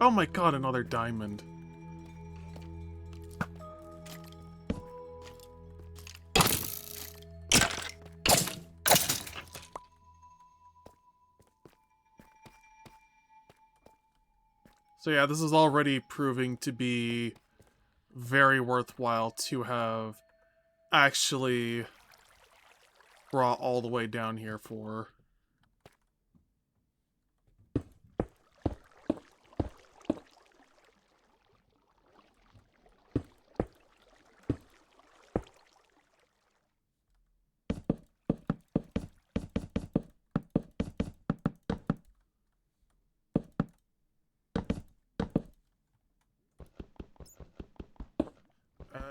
Oh my god, another diamond. So yeah, this is already proving to be very worthwhile to have actually brought all the way down here for.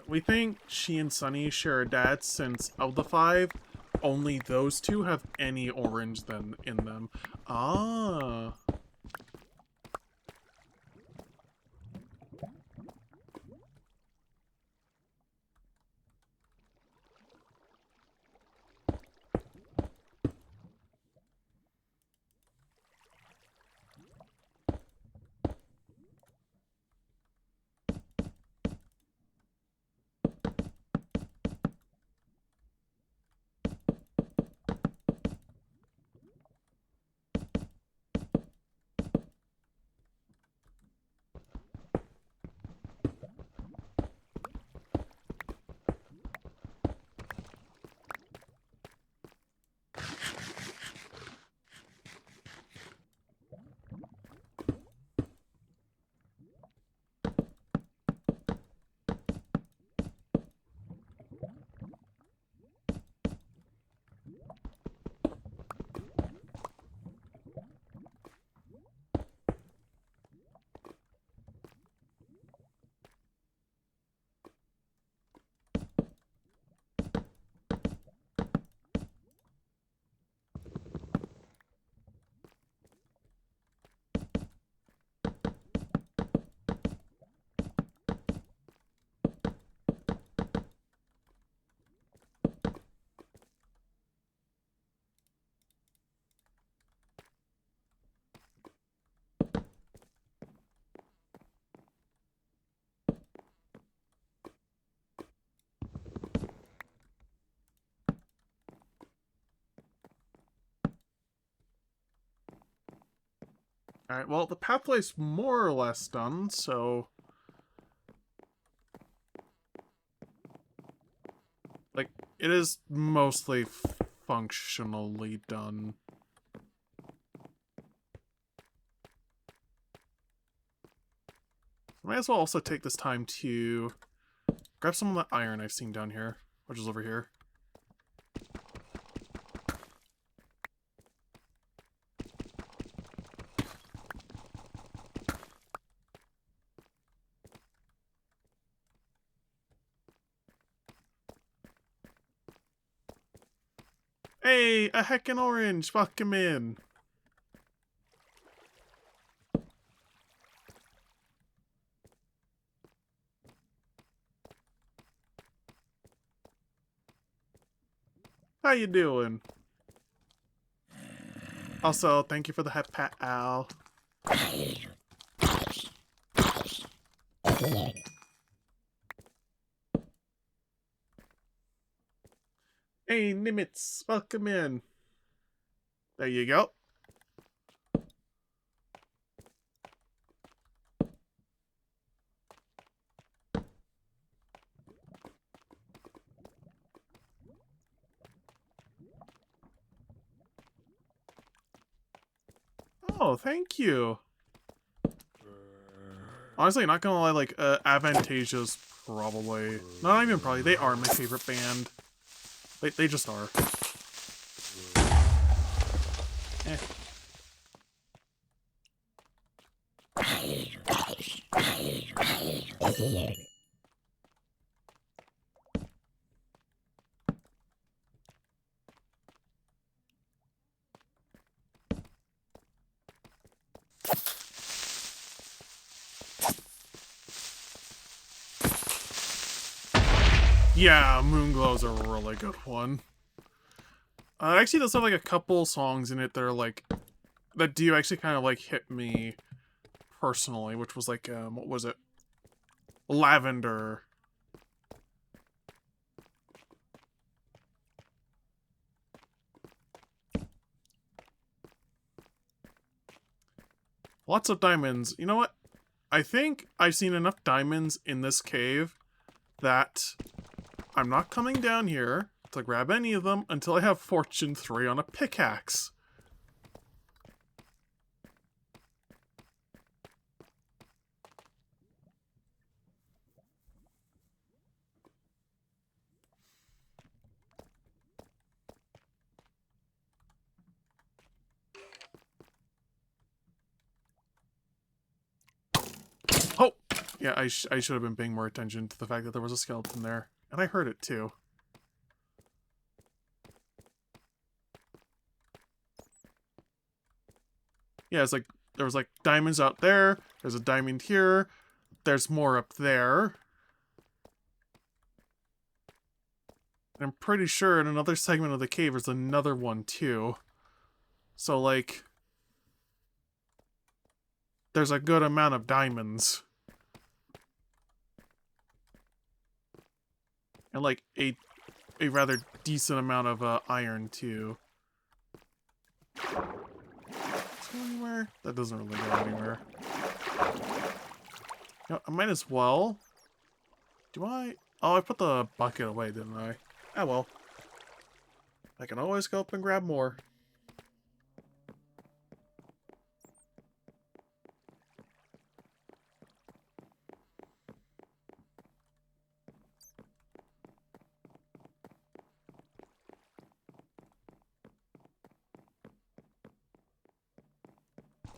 We think she and Sunny share a dad since of the 5, only those two have any orange then in them. Ah. Alright, well, the pathway's more or less done, so... Like, it is mostly functionally done. I might as well also take this time to grab some of the iron I've seen down here, which is over here. Hey, a heckin' orange. Welcome in. How you doing? Also, thank you for the hat pat, Al. Hey, Nimitz. Welcome in. There you go. Oh, thank you. Honestly, not gonna lie, like, Avantasia's probably... Not even probably, they are my favorite band. They just are. Eh. Yeah, Moonglow's a really good one. Actually, does have like a couple songs in it that are like... that do actually kind of like hit me personally, which was like, what was it? Lavender. Lots of diamonds. You know what? I think I've seen enough diamonds in this cave that I'm not coming down here to grab any of them until I have Fortune 3 on a pickaxe. Oh! Yeah, I should have been paying more attention to the fact that there was a skeleton there. And I heard it too. Yeah, it's like, there was like diamonds out there, there's a diamond here, there's more up there. And I'm pretty sure in another segment of the cave there's another one too. So like, there's a good amount of diamonds. And like a rather decent amount of iron too. Does it go anywhere? That doesn't really go anywhere. You know, I might as well. Do I? Oh, I put the bucket away, didn't I? Ah, well. I can always go up and grab more.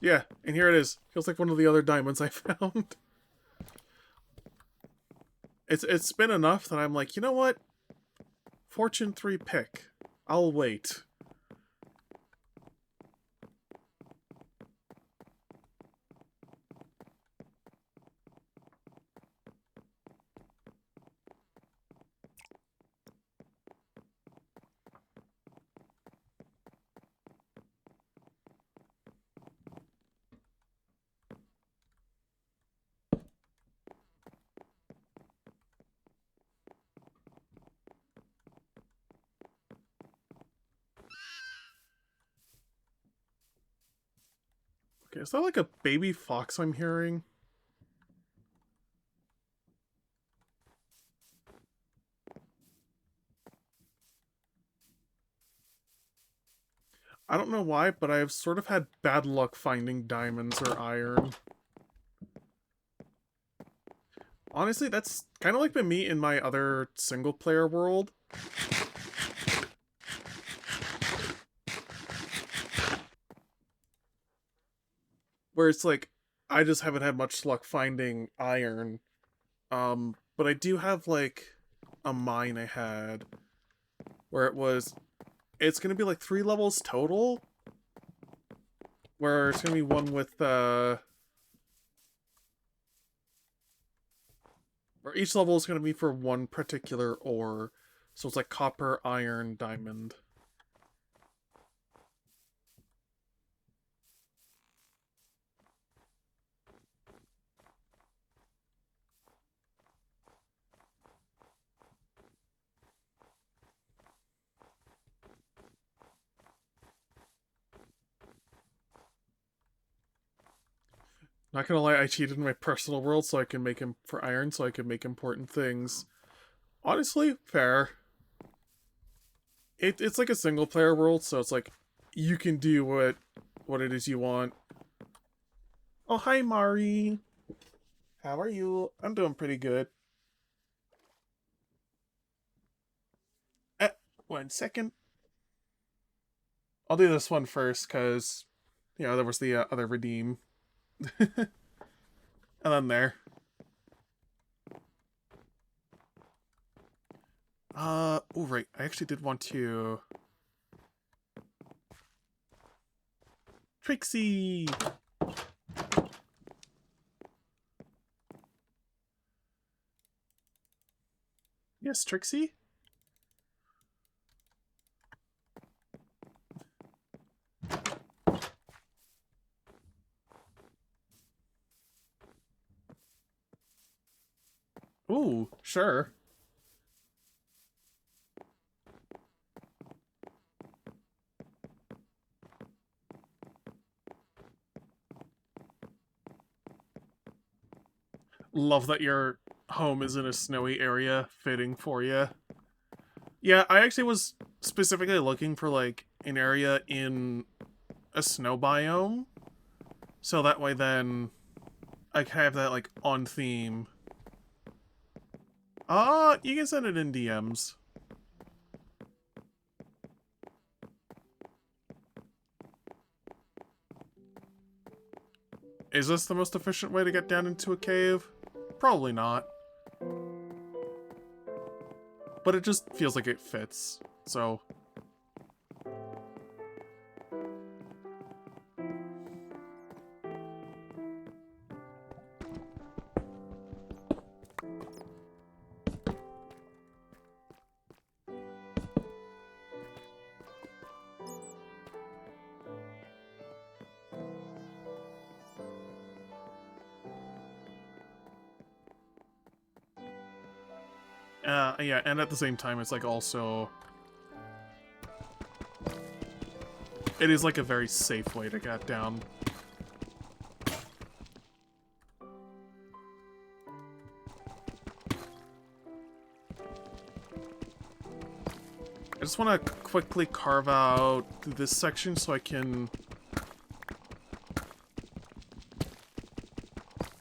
Yeah, and here it is. Feels like one of the other diamonds I found. It's been enough that I'm like, you know what? Fortune 3 pick. I'll wait. Okay, is that like a baby fox I'm hearing? I don't know why, but I've sort of had bad luck finding diamonds or iron. Honestly, that's kind of like been me in my other single-player world. Where it's like, I just haven't had much luck finding iron. But I do have, like, a mine I had where it was it's gonna be like 3 levels total. Where it's gonna be one with where each level is gonna be for one particular ore. So it's like copper, iron, diamond. Not gonna lie, I cheated in my personal world so I can make him for iron, so I can make important things. Honestly, fair. It's like a single player world, so it's like you can do what it is you want. Oh, hi Mari. How are you? I'm doing pretty good. Uh, 1 second. I'll do this one first, because, there was the other redeem. And then there. Oh, right. I actually did want to... Trixie! Yes, Trixie? Ooh, sure. Love that your home is in a snowy area, fitting for you. Yeah, I actually was specifically looking for, like, an area in a snow biome. So that way then I can have that, like, on theme. You can send it in DMs. Is this the most efficient way to get down into a cave? Probably not. But it just feels like it fits, so... yeah, and at the same time, it's like also... It is like a very safe way to get down. I just want to quickly carve out this section so I can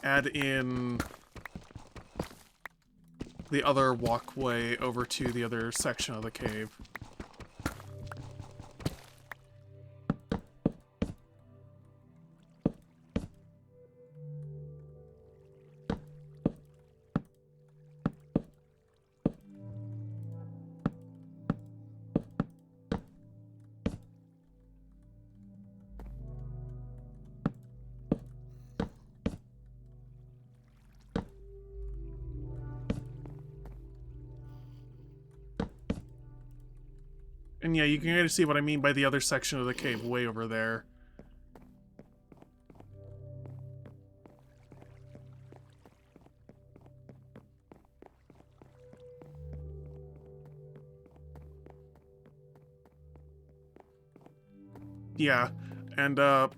add in the other walkway over to the other section of the cave. And yeah, you can kind of see what I mean by the other section of the cave way over there. Yeah, and I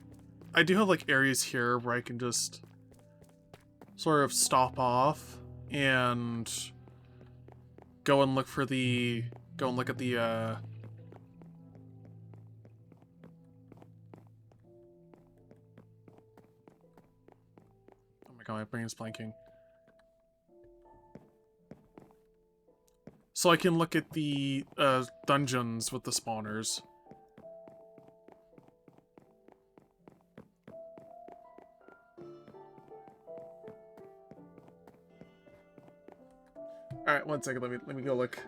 do have like areas here where I can just sort of stop off and go and look at the oh my god, my brain is blanking. So I can look at the dungeons with the spawners. Alright, 1 second, let me go look.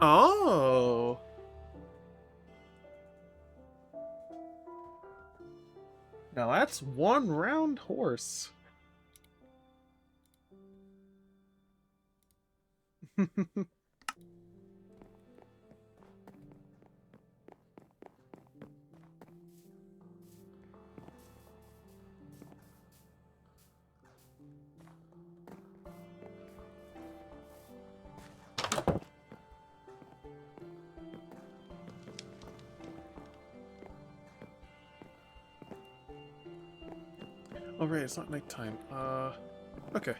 Oh. Now that's one round horse. Oh right, it's not nighttime. Okay.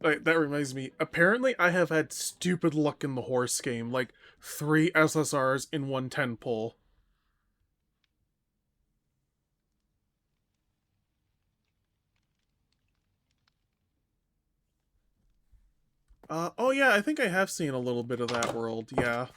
Wait, that reminds me. Apparently, I have had stupid luck in the horse game. Like, 3 SSRs in one 10 pull. Oh yeah, I think I have seen a little bit of that world, yeah.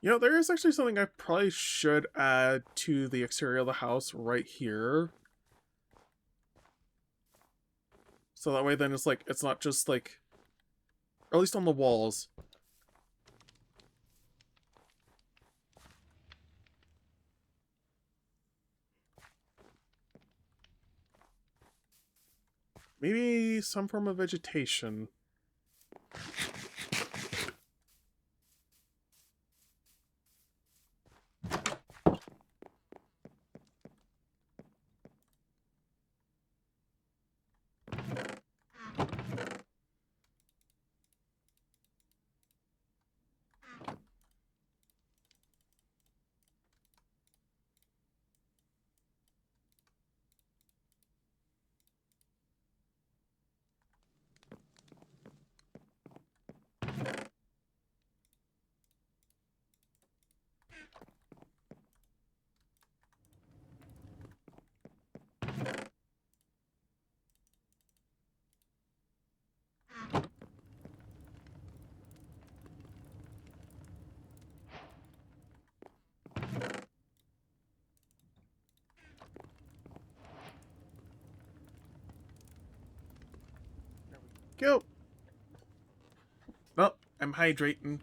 You know, there is actually something I probably should add to the exterior of the house right here. So that way then it's like, it's not just like, or at least on the walls. Maybe some form of vegetation. Go! Oh, I'm hydrating.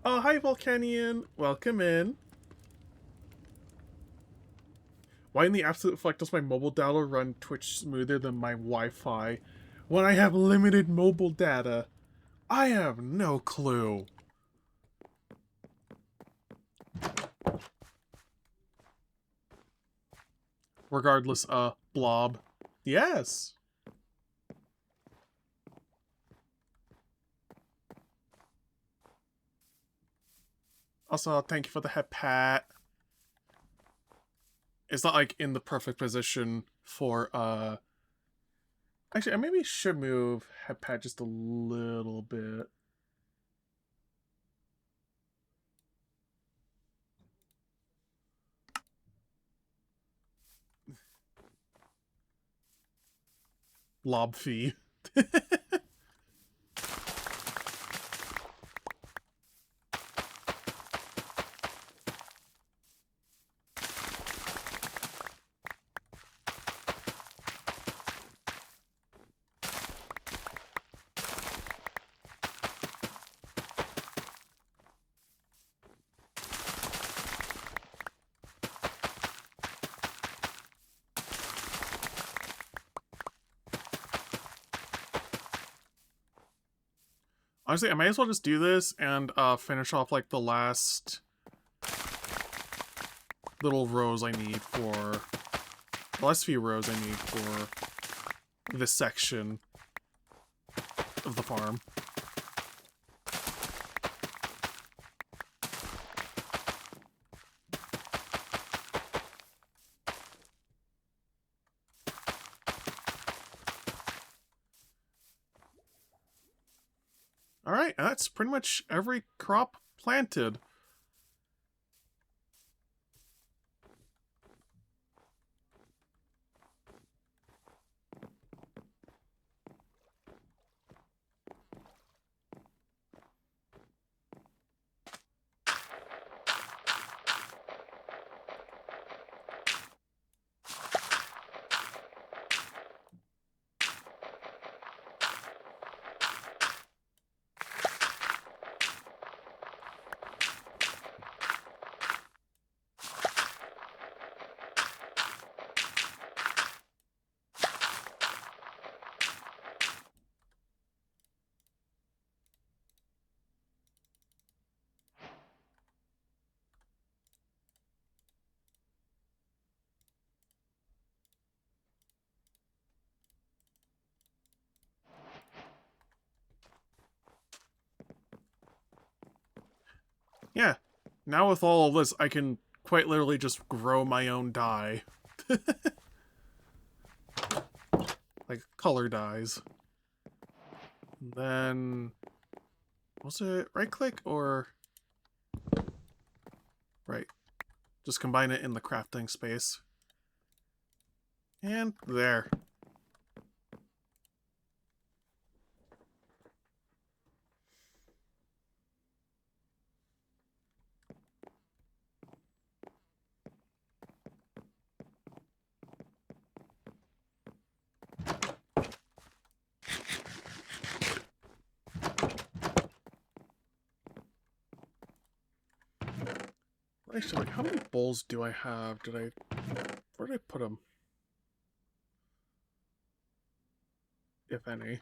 Oh, hi, Volcanian. Welcome in. Why in the absolute fuck does my mobile data run Twitch smoother than my Wi-Fi when I have limited mobile data? I have no clue. Regardless, Blob. Yes. Also, thank you for the head pat. It's not like in the perfect position for actually I maybe should move head pat just a little bit. Blob fee. Honestly, I might as well just do this and finish off like the last little rows I need for the last few rows I need for this section of the farm. Alright, that's pretty much every crop planted. Yeah, now with all of this, I can quite literally just grow my own dye. Like color dyes. And then, was it right click or right? Just combine it in the crafting space. And there. Actually, how many bowls do I have? Where did I put them? If any.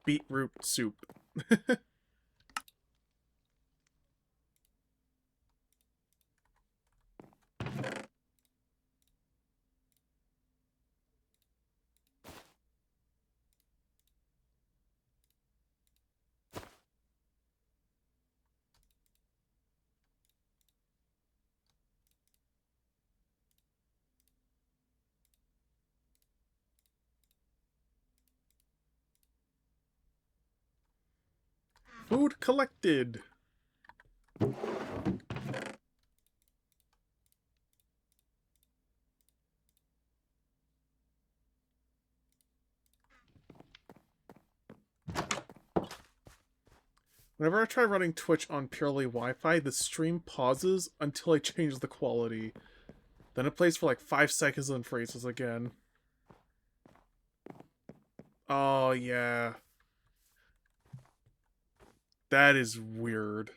Beetroot soup. Food collected. Whenever I try running Twitch on purely Wi-Fi, the stream pauses until I change the quality. Then it plays for like 5 seconds and freezes again. Oh, yeah. That is weird.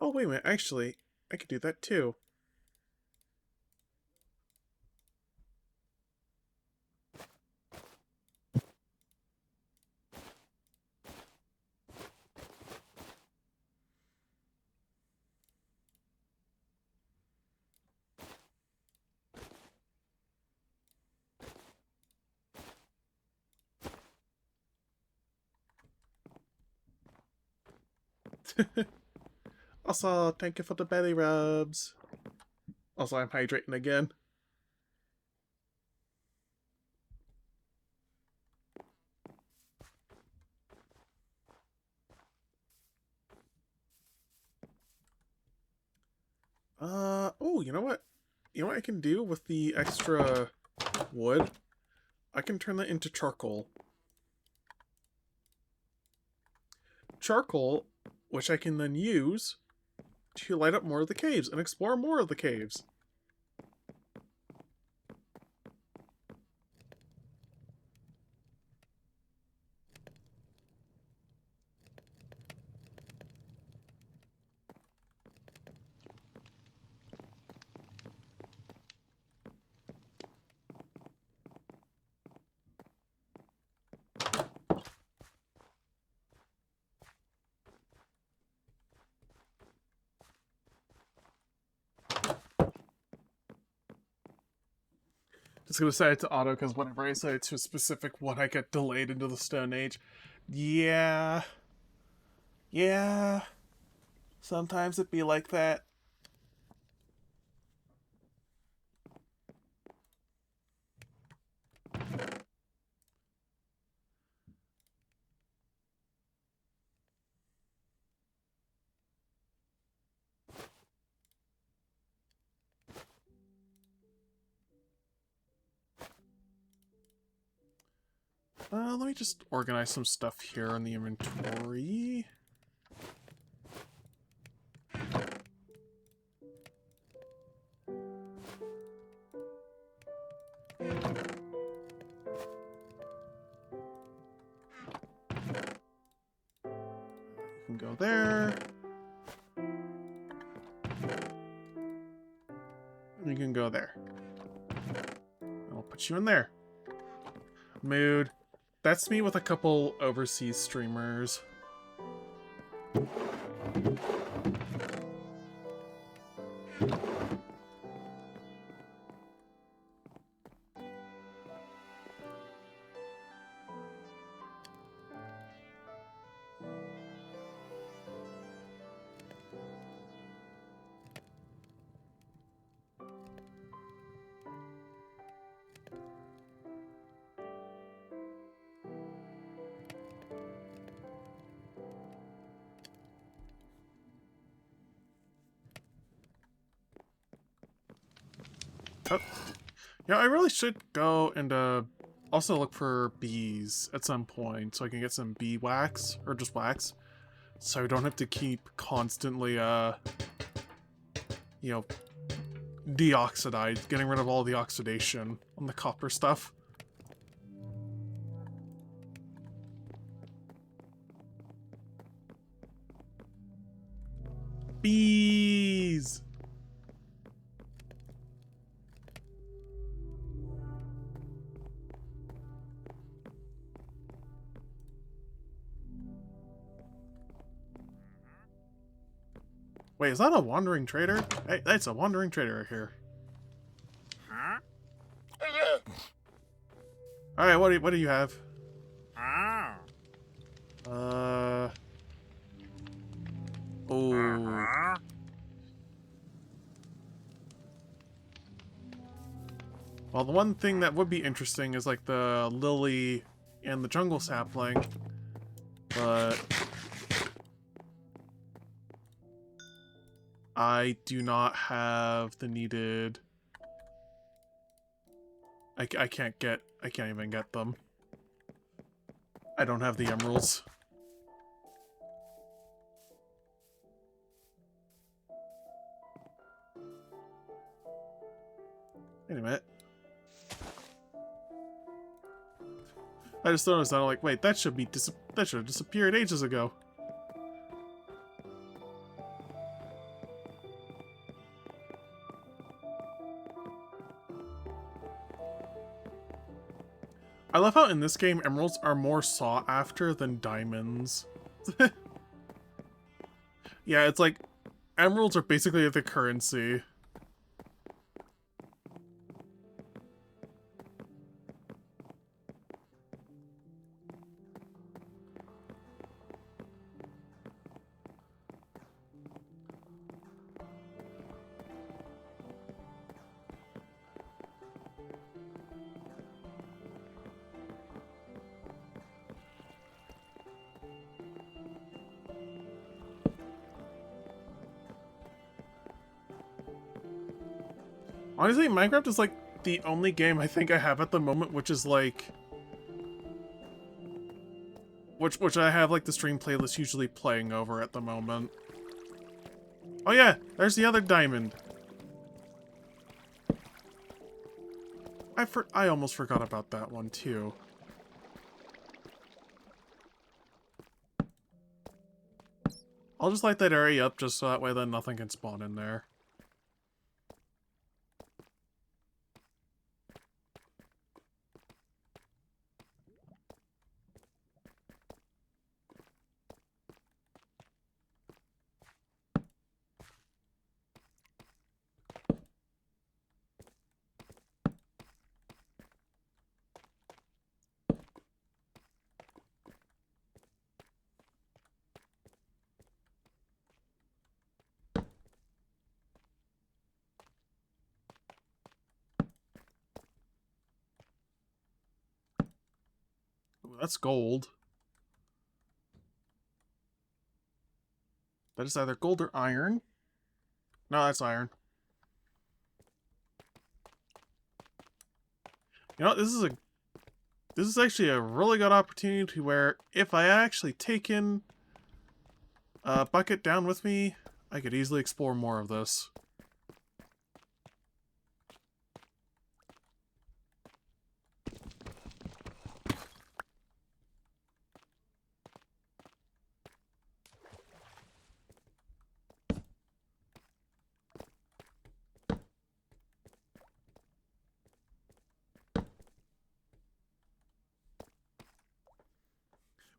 Oh, wait a minute. Actually, I could do that too. Also, thank you for the belly rubs. Also, I'm hydrating again. Oh, you know what? You know what I can do with the extra wood? I can turn that into charcoal. charcoal, which I can then use to light up more of the caves and explore more of the caves. Just gonna set it to auto because whenever I set it to a specific one, I get delayed into the Stone Age. Yeah. Yeah. Sometimes it be like that. Let me just organize some stuff here in the inventory. You can go there. You can go there. I'll put you in there. Mood. That's me with a couple overseas streamers. Oh. Yeah, I really should go and also look for bees at some point so I can get some bee wax, or just wax, so I don't have to keep constantly, you know, deoxidized, getting rid of all the oxidation on the copper stuff. Bees! Wait, is that a wandering trader? Hey, that's a wandering trader right here. Huh? Alright, what do you have? Oh. Oh. Uh-huh. Well, the one thing that would be interesting is like the lily and the jungle sapling, but I do not have the needed. I can't even get them. I don't have the emeralds. Wait a minute. I just noticed that. I'm like, wait, that should have disappeared ages ago. I love how in this game emeralds are more sought after than diamonds. Yeah, it's like emeralds are basically the currency. Honestly, Minecraft is like the only game I think I have at the moment which is like which I have like the stream playlist usually playing over at the moment. Oh yeah, there's the other diamond. I almost forgot about that one too. I'll just light that area up just so that way then nothing can spawn in there. Ooh, that's gold. That is either gold or iron. No, that's iron. You know, this is actually a really good opportunity to where if I actually taken a bucket down with me, I could easily explore more of this.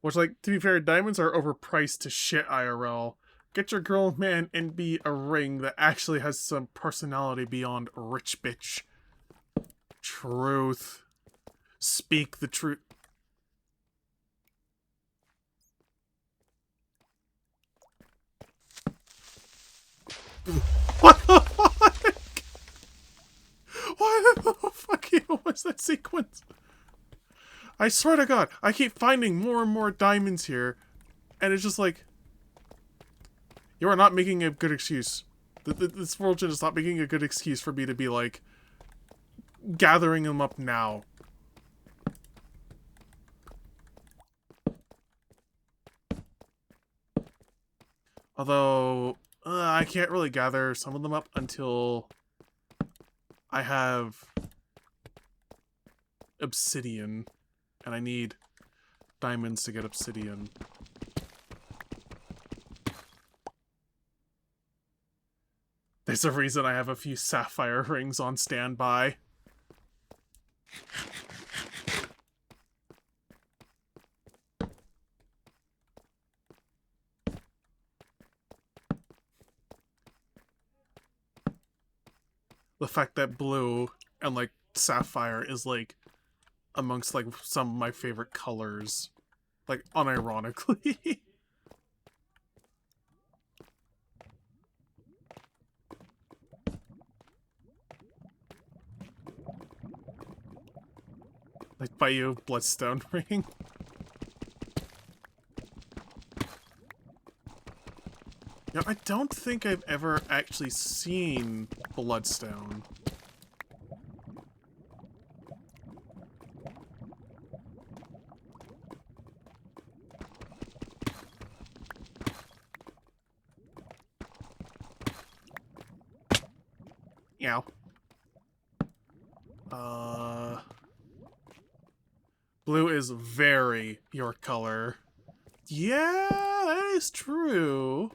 Which, like, to be fair, diamonds are overpriced to shit IRL. Get your girl, man, and be a ring that actually has some personality beyond rich bitch. Truth. Speak the truth. What the fuck? What the fuck even was that sequence? I swear to God, I keep finding more and more diamonds here, and it's just like, you are not making a good excuse. This world just is not making a good excuse for me to be like, gathering them up now. Although, I can't really gather some of them up until I have obsidian, and I need diamonds to get obsidian. There's a reason I have a few sapphire rings on standby. The fact that blue and like sapphire is like amongst like some of my favorite colors, like unironically. Like by you, bloodstone ring. Yeah, I don't think I've ever actually seen bloodstone. Meow. Blue is very your color. Yeah, that is true.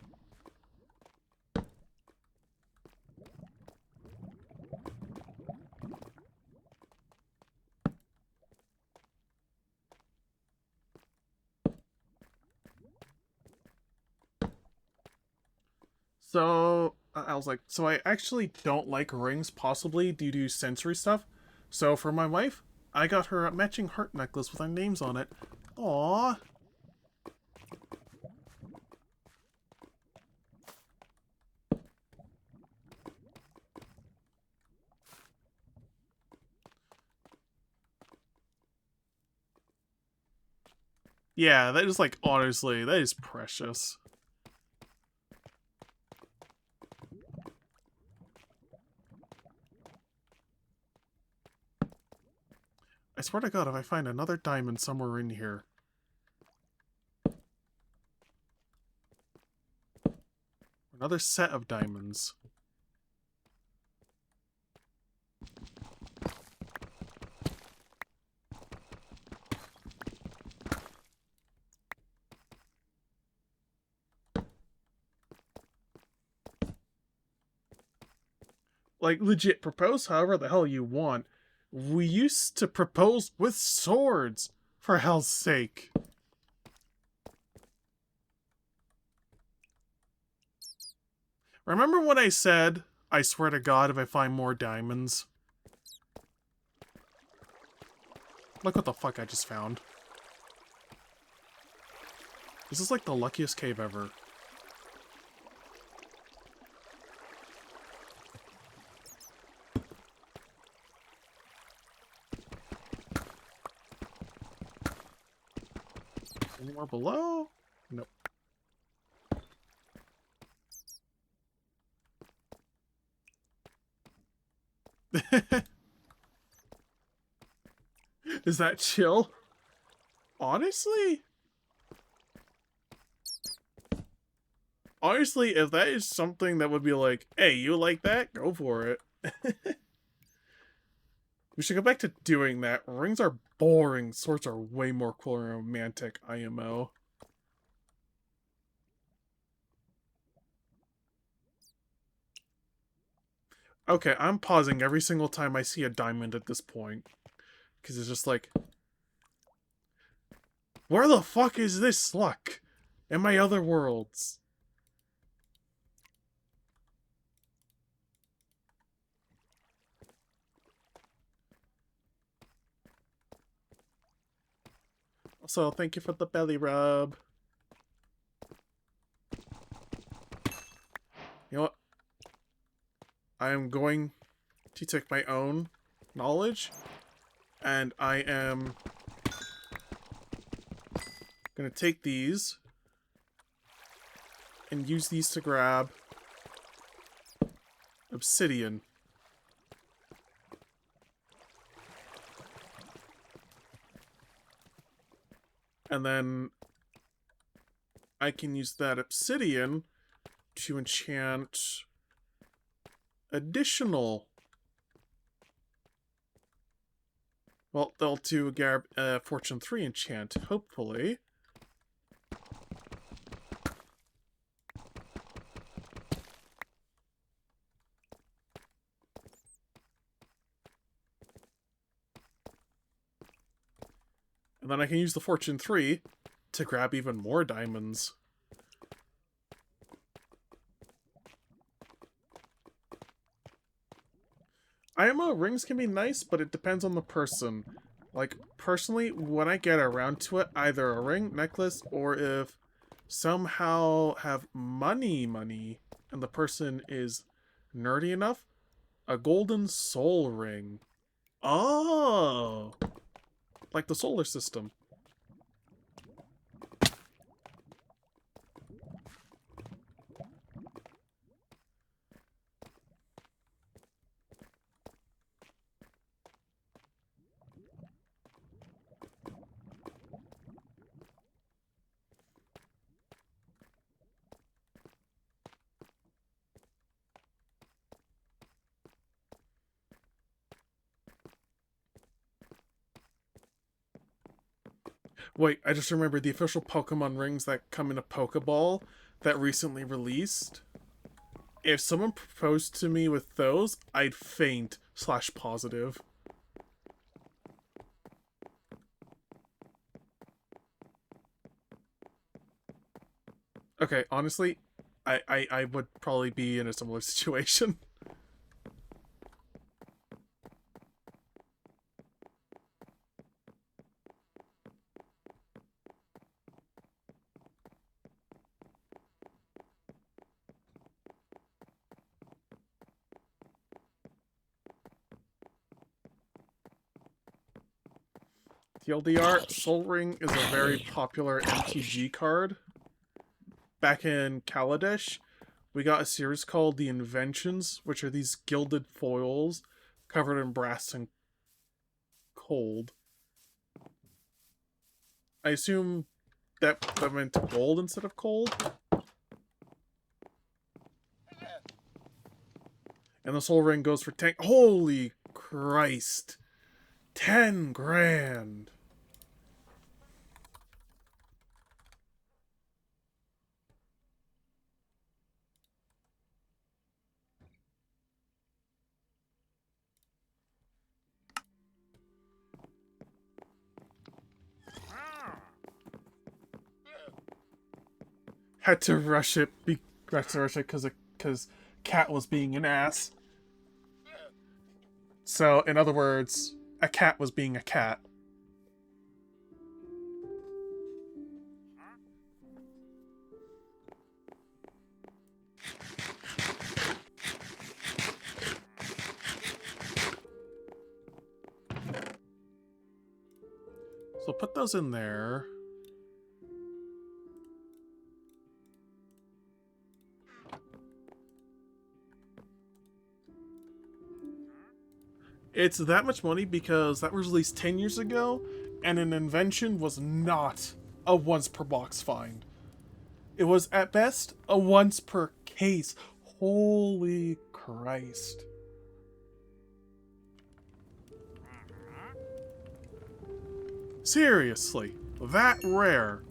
So, I was like, so I actually don't like rings, possibly due to sensory stuff. So for my wife, I got her a matching heart necklace with our names on it. Aww. Yeah, that is like, honestly, that is precious. I swear to God, if I find another diamond somewhere in here. Another set of diamonds. Like, legit, propose however the hell you want. We used to propose with swords, for hell's sake. Remember when I said, I swear to God if I find more diamonds? Look what the fuck I just found. This is like the luckiest cave ever. Any more below? Nope. Is that chill? Honestly, if that is something that would be like, hey, you like that? Go for it. We should go back to doing that. Rings are boring. Swords are way more cool and romantic, IMO. Okay, I'm pausing every single time I see a diamond at this point. Because it's just like, where the fuck is this luck? In my other worlds? Also, thank you for the belly rub. You know what? I am going to take my own knowledge, and I am gonna take these and use these to grab obsidian. And then I can use that obsidian to enchant additional. Well, they'll to grab Fortune 3 enchant, hopefully. And then I can use the Fortune 3 to grab even more diamonds. IMO rings can be nice, but it depends on the person. Like, personally, when I get around to it, either a ring, necklace, or if somehow have money, and the person is nerdy enough, a golden soul ring. Oh! Like the solar system. Wait, I just remembered the official Pokemon rings that come in a Pokeball that recently released. If someone proposed to me with those, I'd faint / positive. Okay, honestly, I would probably be in a similar situation. TLDR, Soul Ring is a very popular MTG card. Back in Kaladesh, we got a series called The Inventions, which are these gilded foils covered in brass and gold. I assume that meant gold instead of cold? And the soul ring goes for 10. Holy Christ. 10 grand. Had to rush it. Because cat was being an ass. So, in other words, a cat was being a cat. So put those in there. It's that much money because that was released 10 years ago, and an invention was not a once per box find. It was, at best, a once per case. Holy Christ. Seriously, that rare.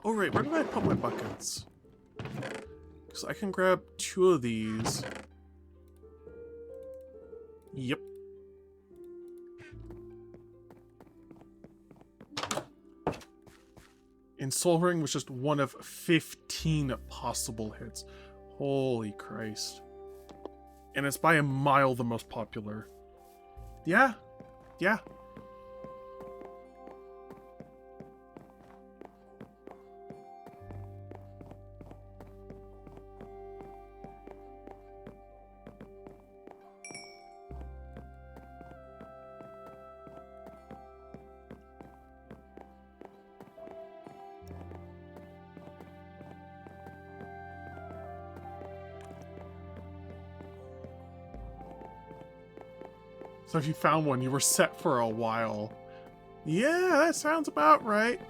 Oh right, where did I put my buckets? Because I can grab 2 of these. Yep. And Soul Ring was just one of 15 possible hits. Holy Christ. And it's by a mile the most popular. Yeah. Yeah. So if you found one, you were set for a while. Yeah, that sounds about right.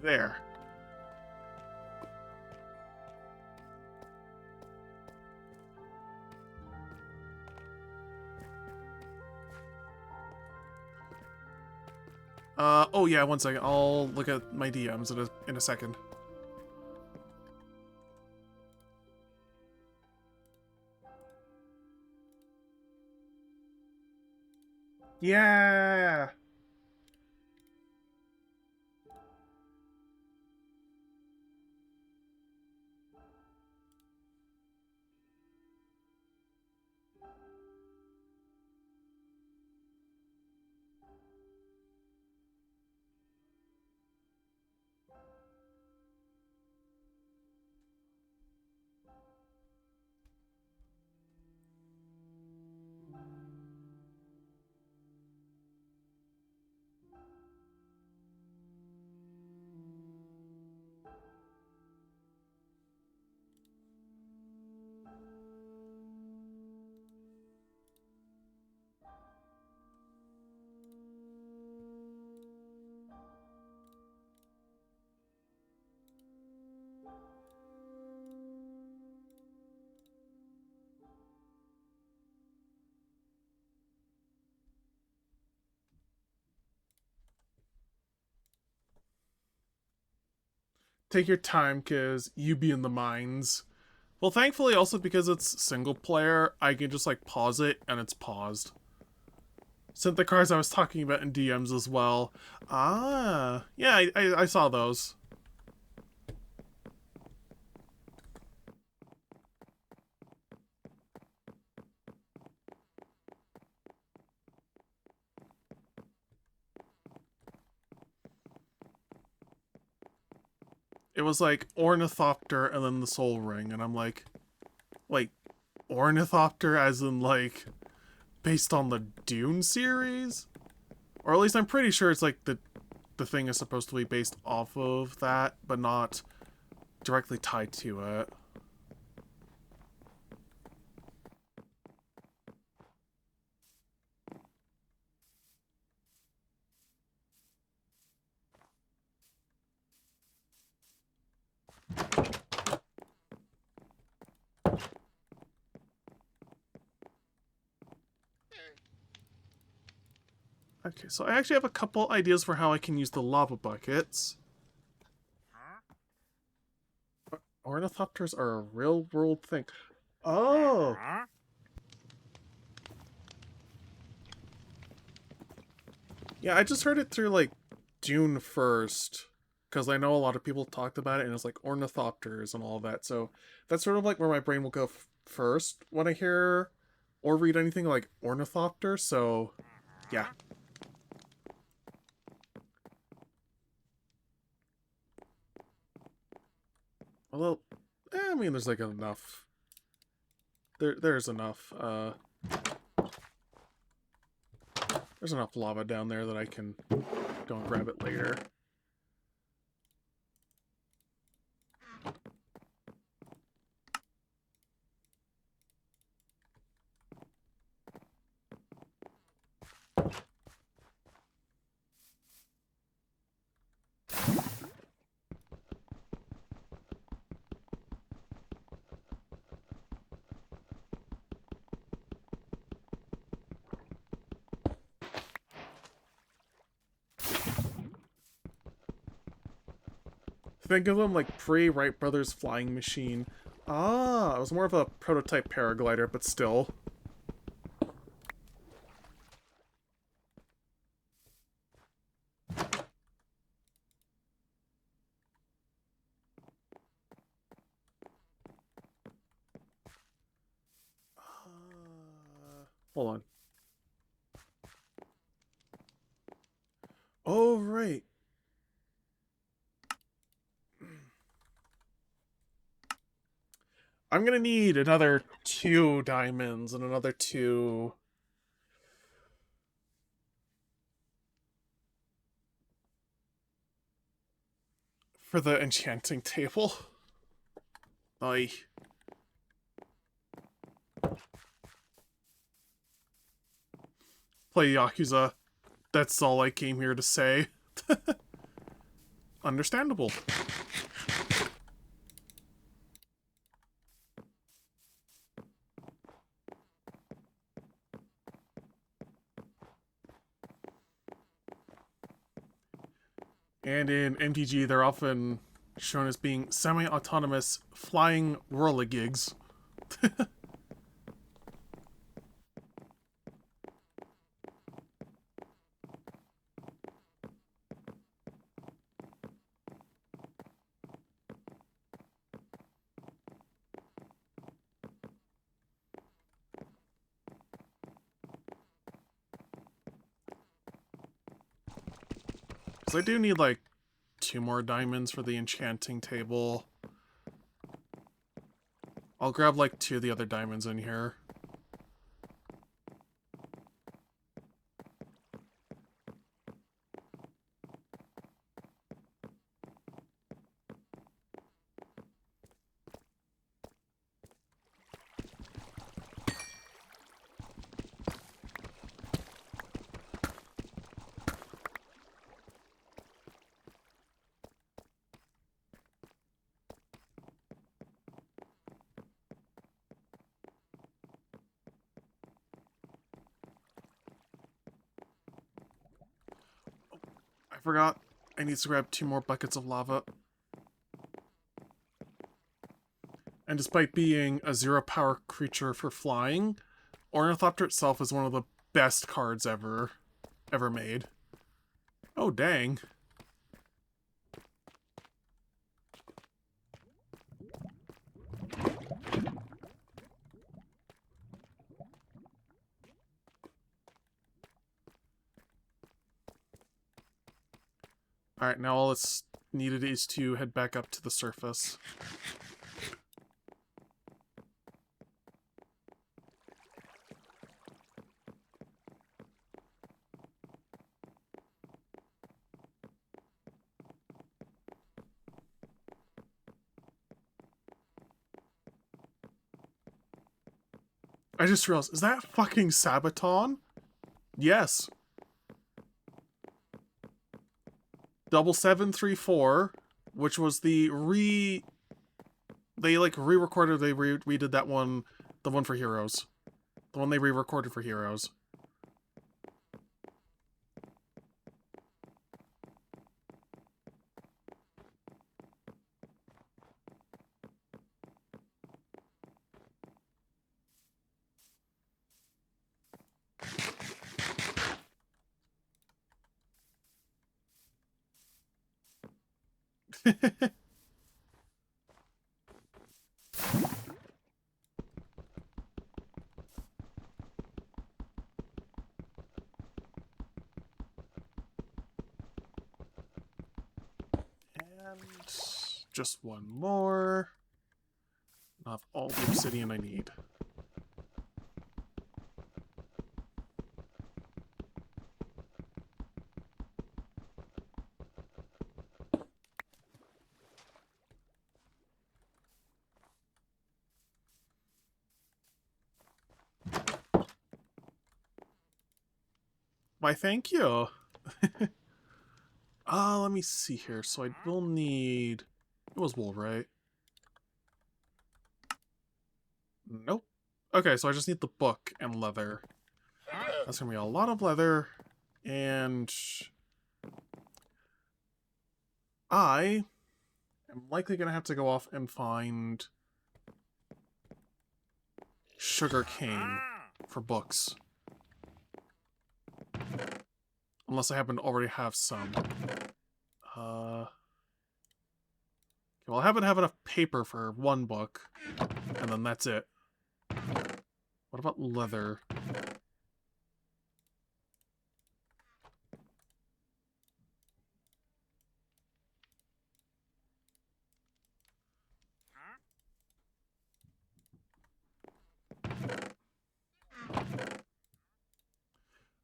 There. Oh yeah, one second. I'll look at my DMs in a second. Yeah! Take your time, because you be in the mines. Well, thankfully, also because it's single player, I can just, like, pause it, and it's paused. Sent the cars I was talking about in DMs as well. Ah, yeah, I saw those. It was like Ornithopter and then the Soul Ring, and I'm like, wait, Ornithopter as in, like, based on the Dune series? Or at least I'm pretty sure it's like the thing is supposed to be based off of that, but not directly tied to it. Okay, so I actually have a couple ideas for how I can use the lava buckets. Ornithopters are a real world thing. Oh! Huh? Yeah, I just heard it through, like, June 1st. Because I know a lot of people talked about it, and it's like ornithopters and all of that. So that's sort of like where my brain will go first when I hear or read anything like ornithopter. So, yeah. Although, I mean, there's like enough. There's enough. There's enough lava down there that I can go and grab it later. Think of them like pre-Wright Brothers flying machine. Ah, it was more of a prototype paraglider, but still. Hold on. Oh, right. I'm gonna need another 2 diamonds and another 2... for the enchanting table. Aye. Play Yakuza. That's all I came here to say. Understandable. And in MTG, they're often shown as being semi-autonomous flying whirligigs. Because I do need, like, 2 more diamonds for the enchanting table. I'll grab, like, 2 of the other diamonds in here. I forgot. I need to grab 2 more buckets of lava. And despite being a 0 power creature for flying, Ornithopter itself is one of the best cards ever made. Oh, dang. Alright, now all it's needed is to head back up to the surface. I just realized, is that fucking Sabaton? Yes. 7734, which was the they like re-recorded, they redid that one, the one for Heroes. The one they re-recorded for Heroes. And just one more. I'll have all the obsidian I need. Why, thank you. Let me see here. So I will need... It was wool, right? Nope. Okay, so I just need the book and leather. That's gonna be a lot of leather. And... I am likely gonna have to go off and find... sugar cane for books. Unless I happen to already have some. Well, I happen to have enough paper for one book, and then that's it. What about leather?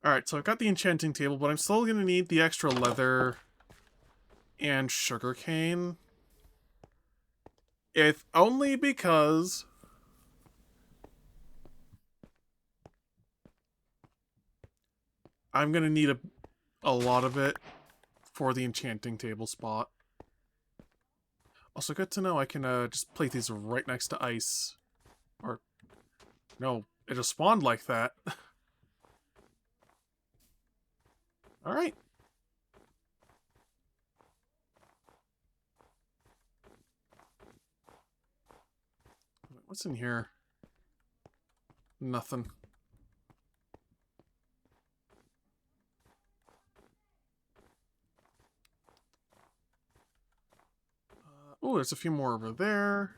Alright, so I've got the enchanting table, but I'm still going to need the extra leather and sugarcane. If only because... I'm going to need a lot of it for the enchanting table spot. Also, good to know I can just place these right next to ice. Or, no, it just spawned like that. Alright. What's in here? Nothing. Oh, there's a few more over there.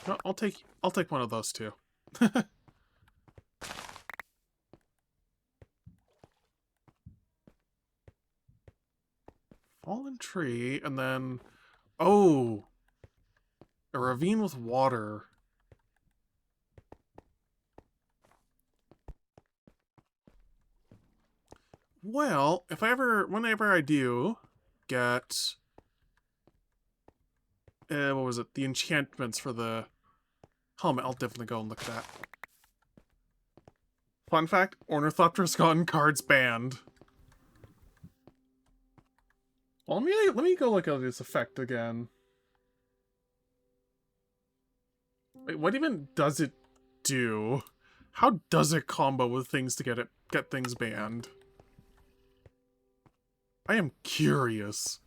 No, I'll take one of those too. Fallen tree, and then... Oh! A ravine with water. Well, whenever I do get... what was it? The enchantments for the helmet, I'll definitely go and look at that. Fun fact, Ornithopter's gotten cards banned. Well, let me go look at this effect again. Wait, what even does it do? How does it combo with things to get things banned? I am curious.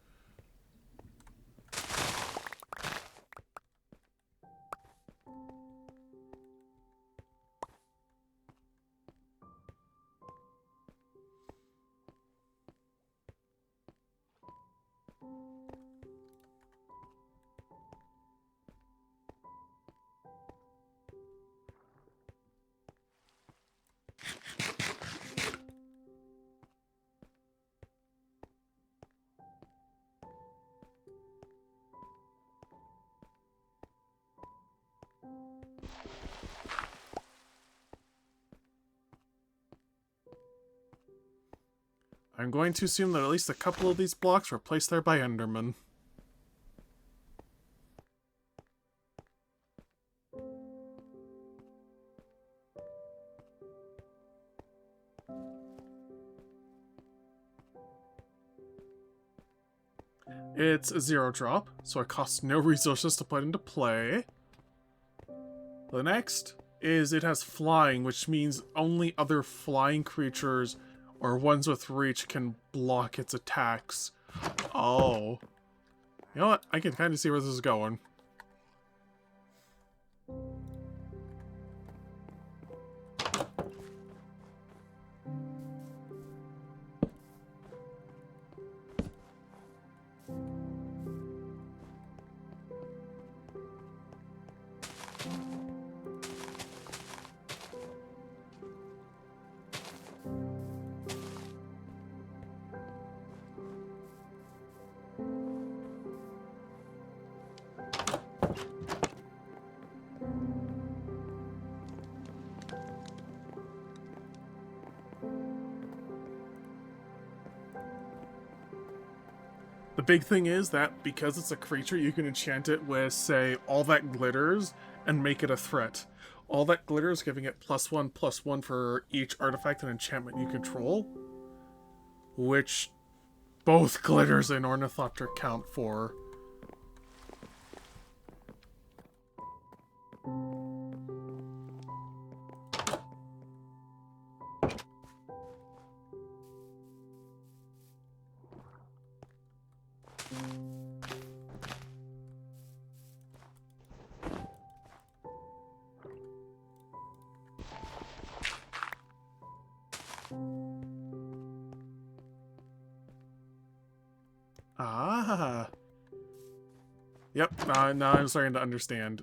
I'm going to assume that at least a couple of these blocks were placed there by Enderman. It's a 0 drop, so it costs no resources to put into play. The next is it has flying, which means only other flying creatures or ones with reach can block its attacks. Oh. You know what? I can kind of see where this is going. The big thing is that because it's a creature, you can enchant it with, say, all that glitters and make it a threat. All that glitters, giving it +1/+1 for each artifact and enchantment you control, which both glitters and Ornithopter count for. Ah. Yep, now I'm starting to understand.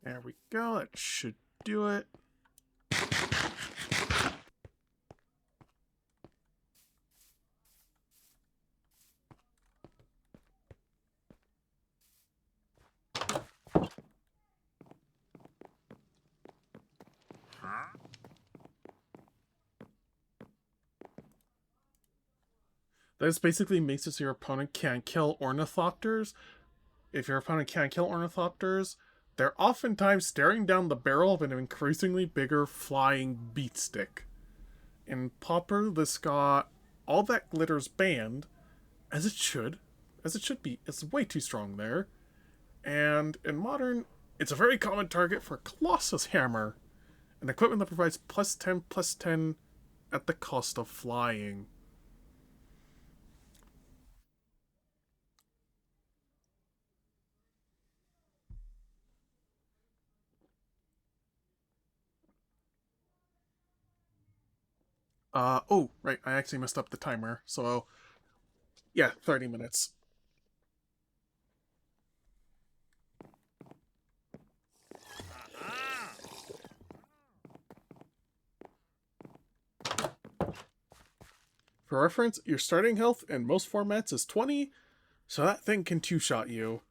There we go, that should do it. Huh? This basically makes it so your opponent can't kill Ornithopters. If your opponent can't kill Ornithopters, they're oftentimes staring down the barrel of an increasingly bigger flying beatstick. In Pauper, this got all that glitters banned, as it should, as it should be. It's way too strong there. And in modern, it's a very common target for Colossus Hammer, an equipment that provides +10/+10 at the cost of flying. Oh, right, I actually messed up the timer, so yeah, 30 minutes. For reference, your starting health in most formats is 20, so that thing can two-shot you.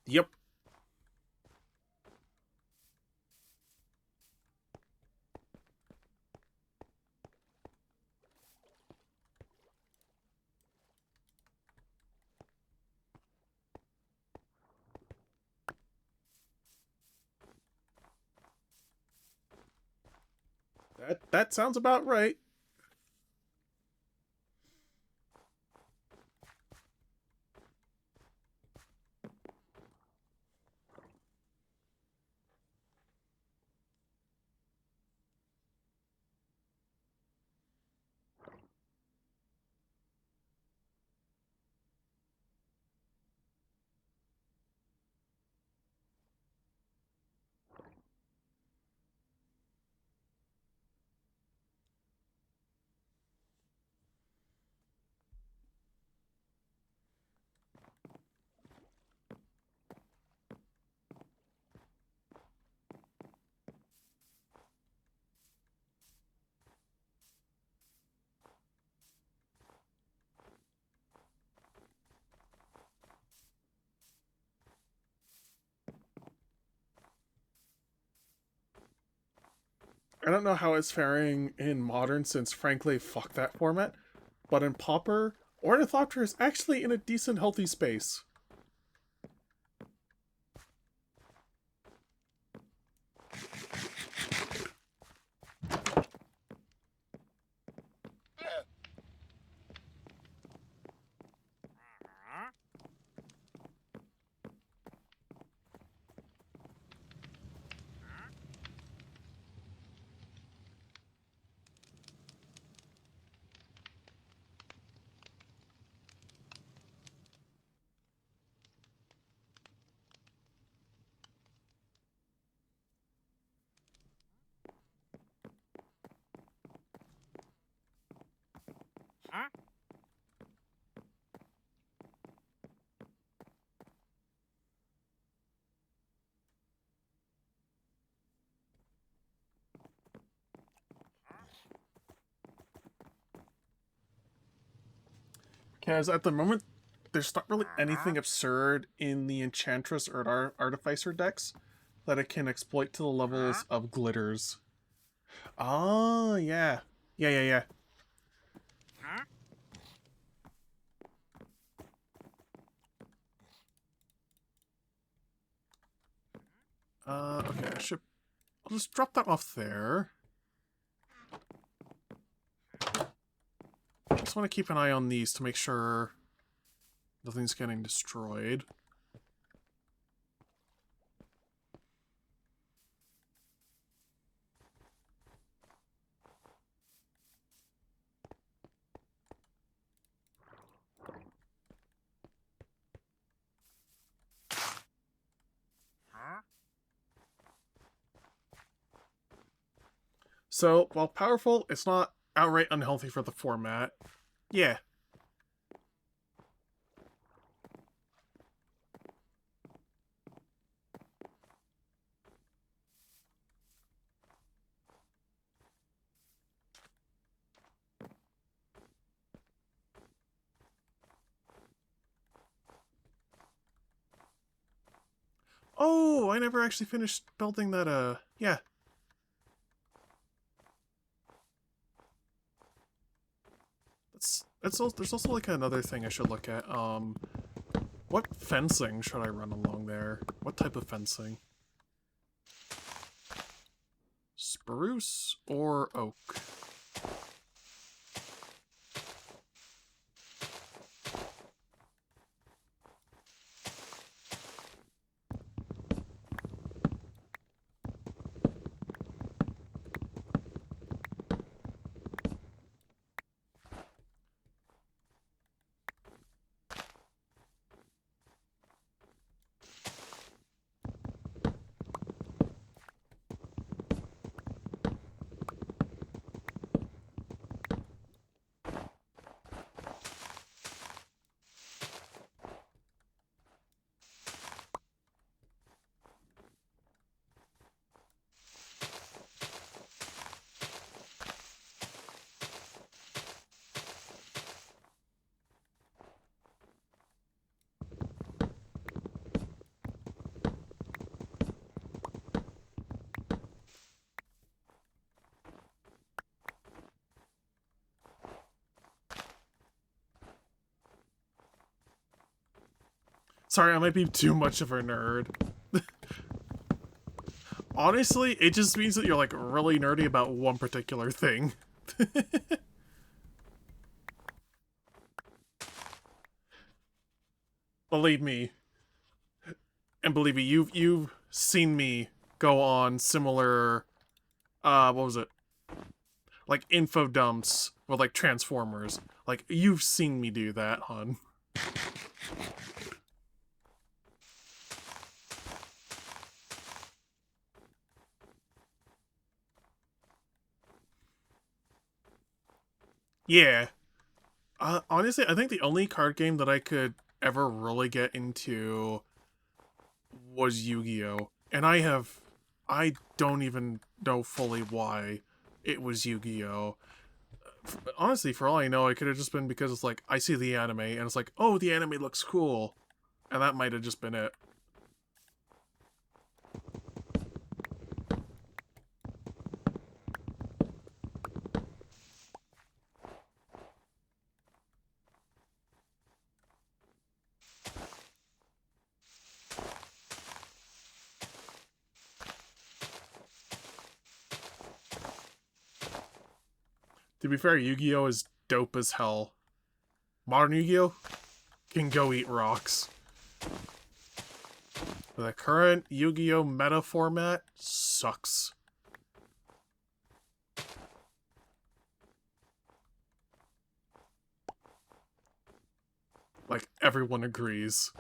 Yep. That sounds about right. I don't know how it's faring in modern since frankly fuck that format, but in Pauper, Ornithopter is actually in a decent healthy space. Because at the moment, there's not really anything absurd in the Enchantress or Artificer decks that it can exploit to the levels of glitters. Oh, yeah. Yeah. Okay, I'll just drop that off there. Just want to keep an eye on these to make sure nothing's getting destroyed. So, while powerful, it's not outright unhealthy for the format. Yeah. Oh, I never actually finished building that, yeah. There's also like another thing I should look at. What fencing should I run along there? What type of fencing? Spruce or oak? Sorry, I might be too much of a nerd. Honestly, it just means that you're like really nerdy about one particular thing. Believe me, and believe me, you've seen me go on similar what was it? Like info dumps with like Transformers. Like you've seen me do that, hon. Yeah. Honestly, I think the only card game that I could ever really get into was Yu-Gi-Oh! And I don't even know fully why it was Yu-Gi-Oh! Honestly, for all I know, it could have just been because it's like, I see the anime, and it's like, oh, the anime looks cool. And that might have just been it. To be fair, Yu-Gi-Oh! Is dope as hell. Modern Yu-Gi-Oh! Can go eat rocks. The current Yu-Gi-Oh! Meta format sucks. Like, everyone agrees.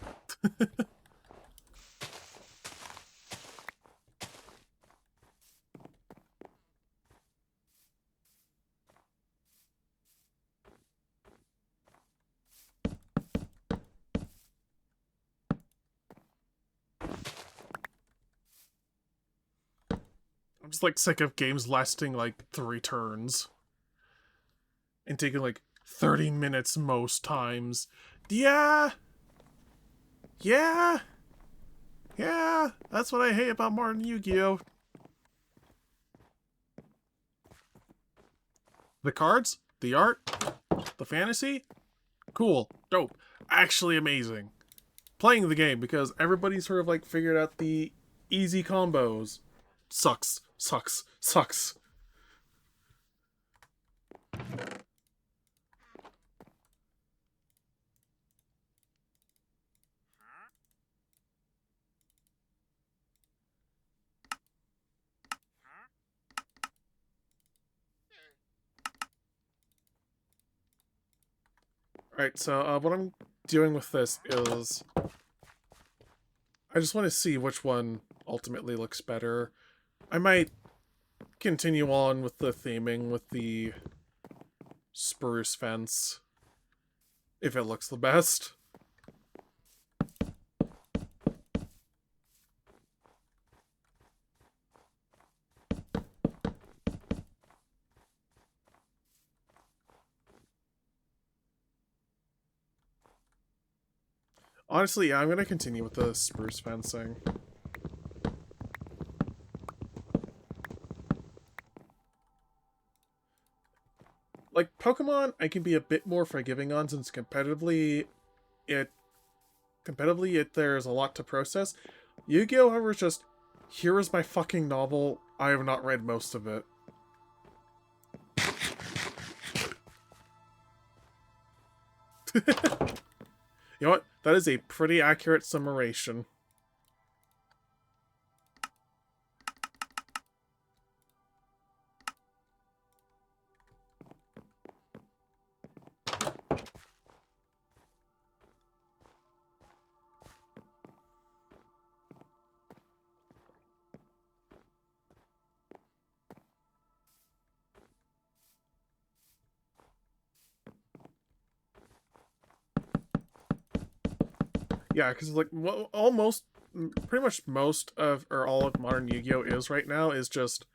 I'm just like sick of games lasting like 3 turns. And taking like 30 minutes most times. Yeah! Yeah! Yeah! That's what I hate about modern Yu-Gi-Oh! The cards, the art, the fantasy, cool, dope, actually amazing. Playing the game because everybody sort of like figured out the easy combos. Sucks, sucks, sucks. Alright, so what I'm doing with this is I just want to see which one ultimately looks better. I might continue on with the theming with the spruce fence if it looks the best. Honestly, yeah, I'm gonna continue with the spruce fencing. Like, Pokemon, I can be a bit more forgiving on since competitively there's a lot to process. Yu-Gi-Oh! However, is just, here is my fucking novel, I have not read most of it. You know what? That is a pretty accurate summation. Yeah, because like almost, pretty much most of or all of modern Yu-Gi-Oh is right now is just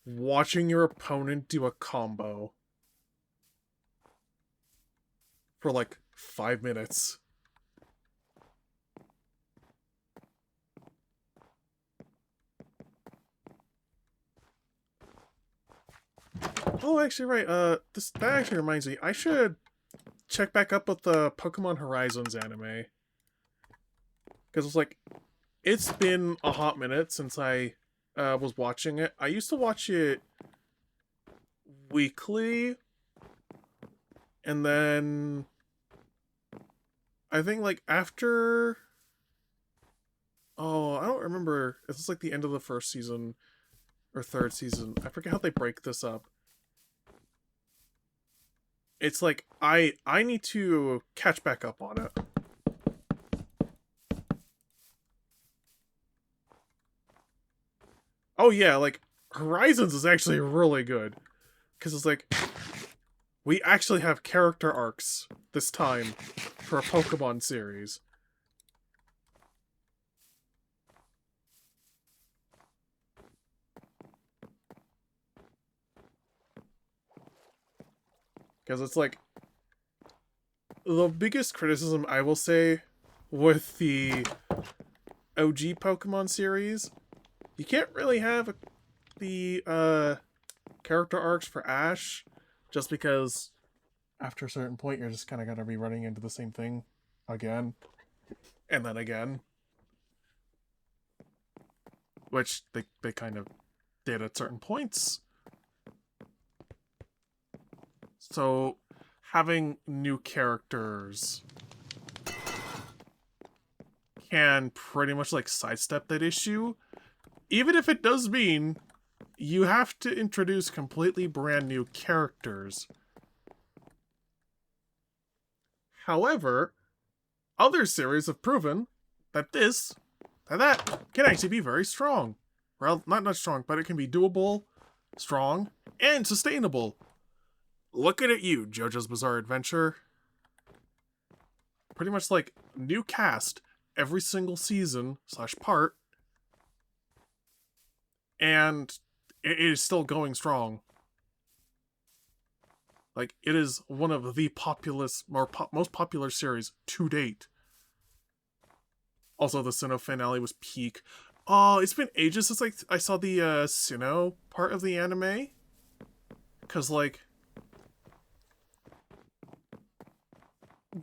watching your opponent do a combo for like 5 minutes. Oh, actually, right. That actually reminds me. I should check back up with the Pokemon Horizons anime. Because it's like, it's been a hot minute since I was watching it. I used to watch it weekly, and then I think like after, oh, I don't remember. It's like the end of the first season or third season. I forget how they break this up. It's like I need to catch back up on it. Oh yeah, like Horizons is actually really good because it's like we actually have character arcs this time for a Pokemon series. Because it's like the biggest criticism I will say with the OG Pokemon series, you can't really have the character arcs for Ash, just because after a certain point you're just kind of gonna be running into the same thing again and then again, which they kind of did at certain points. So having new characters can pretty much like sidestep that issue, even if it does mean you have to introduce completely brand new characters. However, other series have proven that that can actually be very strong. Well, not strong, but it can be doable, strong, and sustainable. Look at you, JoJo's Bizarre Adventure. Pretty much like new cast every single season / part, and it is still going strong. Like, it is one of the most popular series to date. Also, the Sinnoh finale was peak. Oh, it's been ages since I saw the Sinnoh part of the anime. Because, like,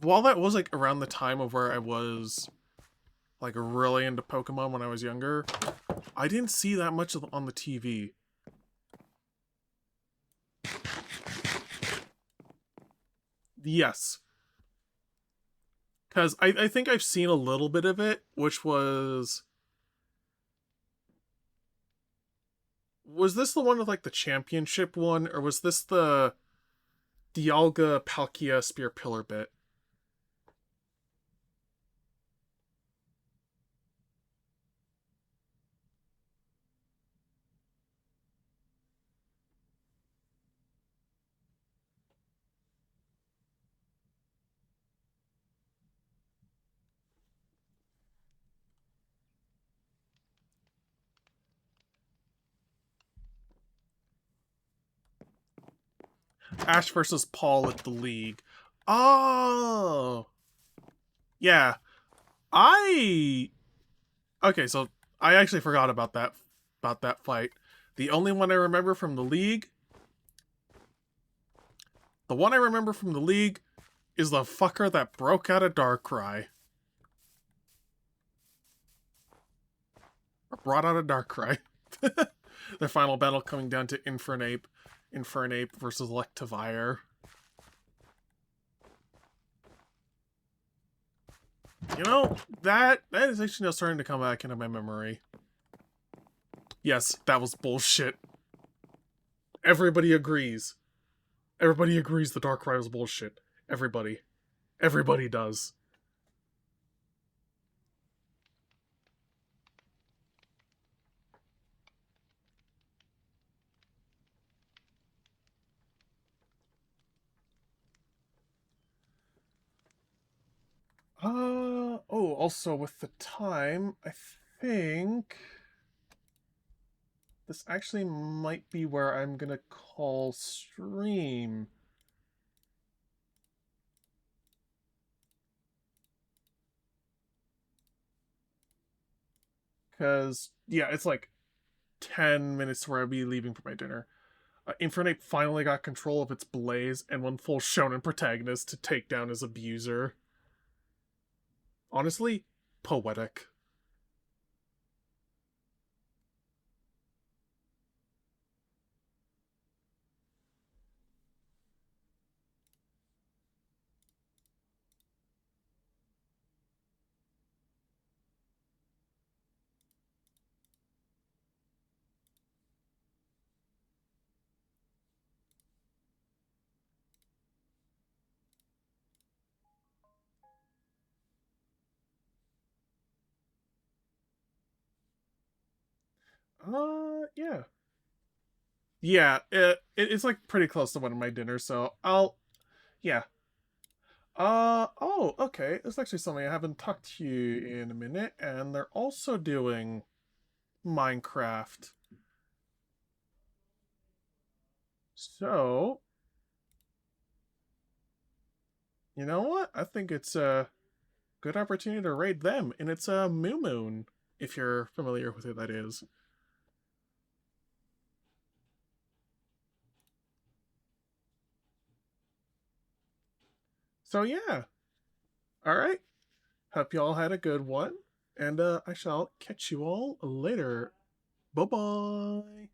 while that was, like, around the time of where I was, like, really into Pokemon when I was younger, I didn't see that much on the TV. Yes. Because I think I've seen a little bit of it, which was... Was this the one with, like, the championship one? Or was this the Dialga Palkia Spear Pillar bit? Ash versus Paul at the League. Oh! Yeah. I... Okay, so I actually forgot about that fight. The only one I remember from the League... The one I remember from the League is the fucker that broke out of Darkrai. Or brought out a Darkrai. Their final battle coming down to Infernape versus Electivire. You know, that is actually now starting to come back into my memory. Yes, that was bullshit. Everybody agrees. Everybody agrees the Darkrai was bullshit. Everybody. Everybody does. Oh, also with the time, I think this actually might be where I'm gonna call stream. Because, yeah, it's like 10 minutes where I'll be leaving for my dinner. Infernape finally got control of its Blaze and went full shonen protagonist to take down his abuser. Honestly, poetic. Yeah. Yeah, it's like pretty close to one of my dinners, so yeah. Oh, okay. It's actually something I haven't talked to you in a minute, and they're also doing Minecraft. So, you know what? I think it's a good opportunity to raid them, and it's a Moo Moon, if you're familiar with who that is. So yeah. All right. Hope you all had a good one, and I shall catch you all later. Bye bye.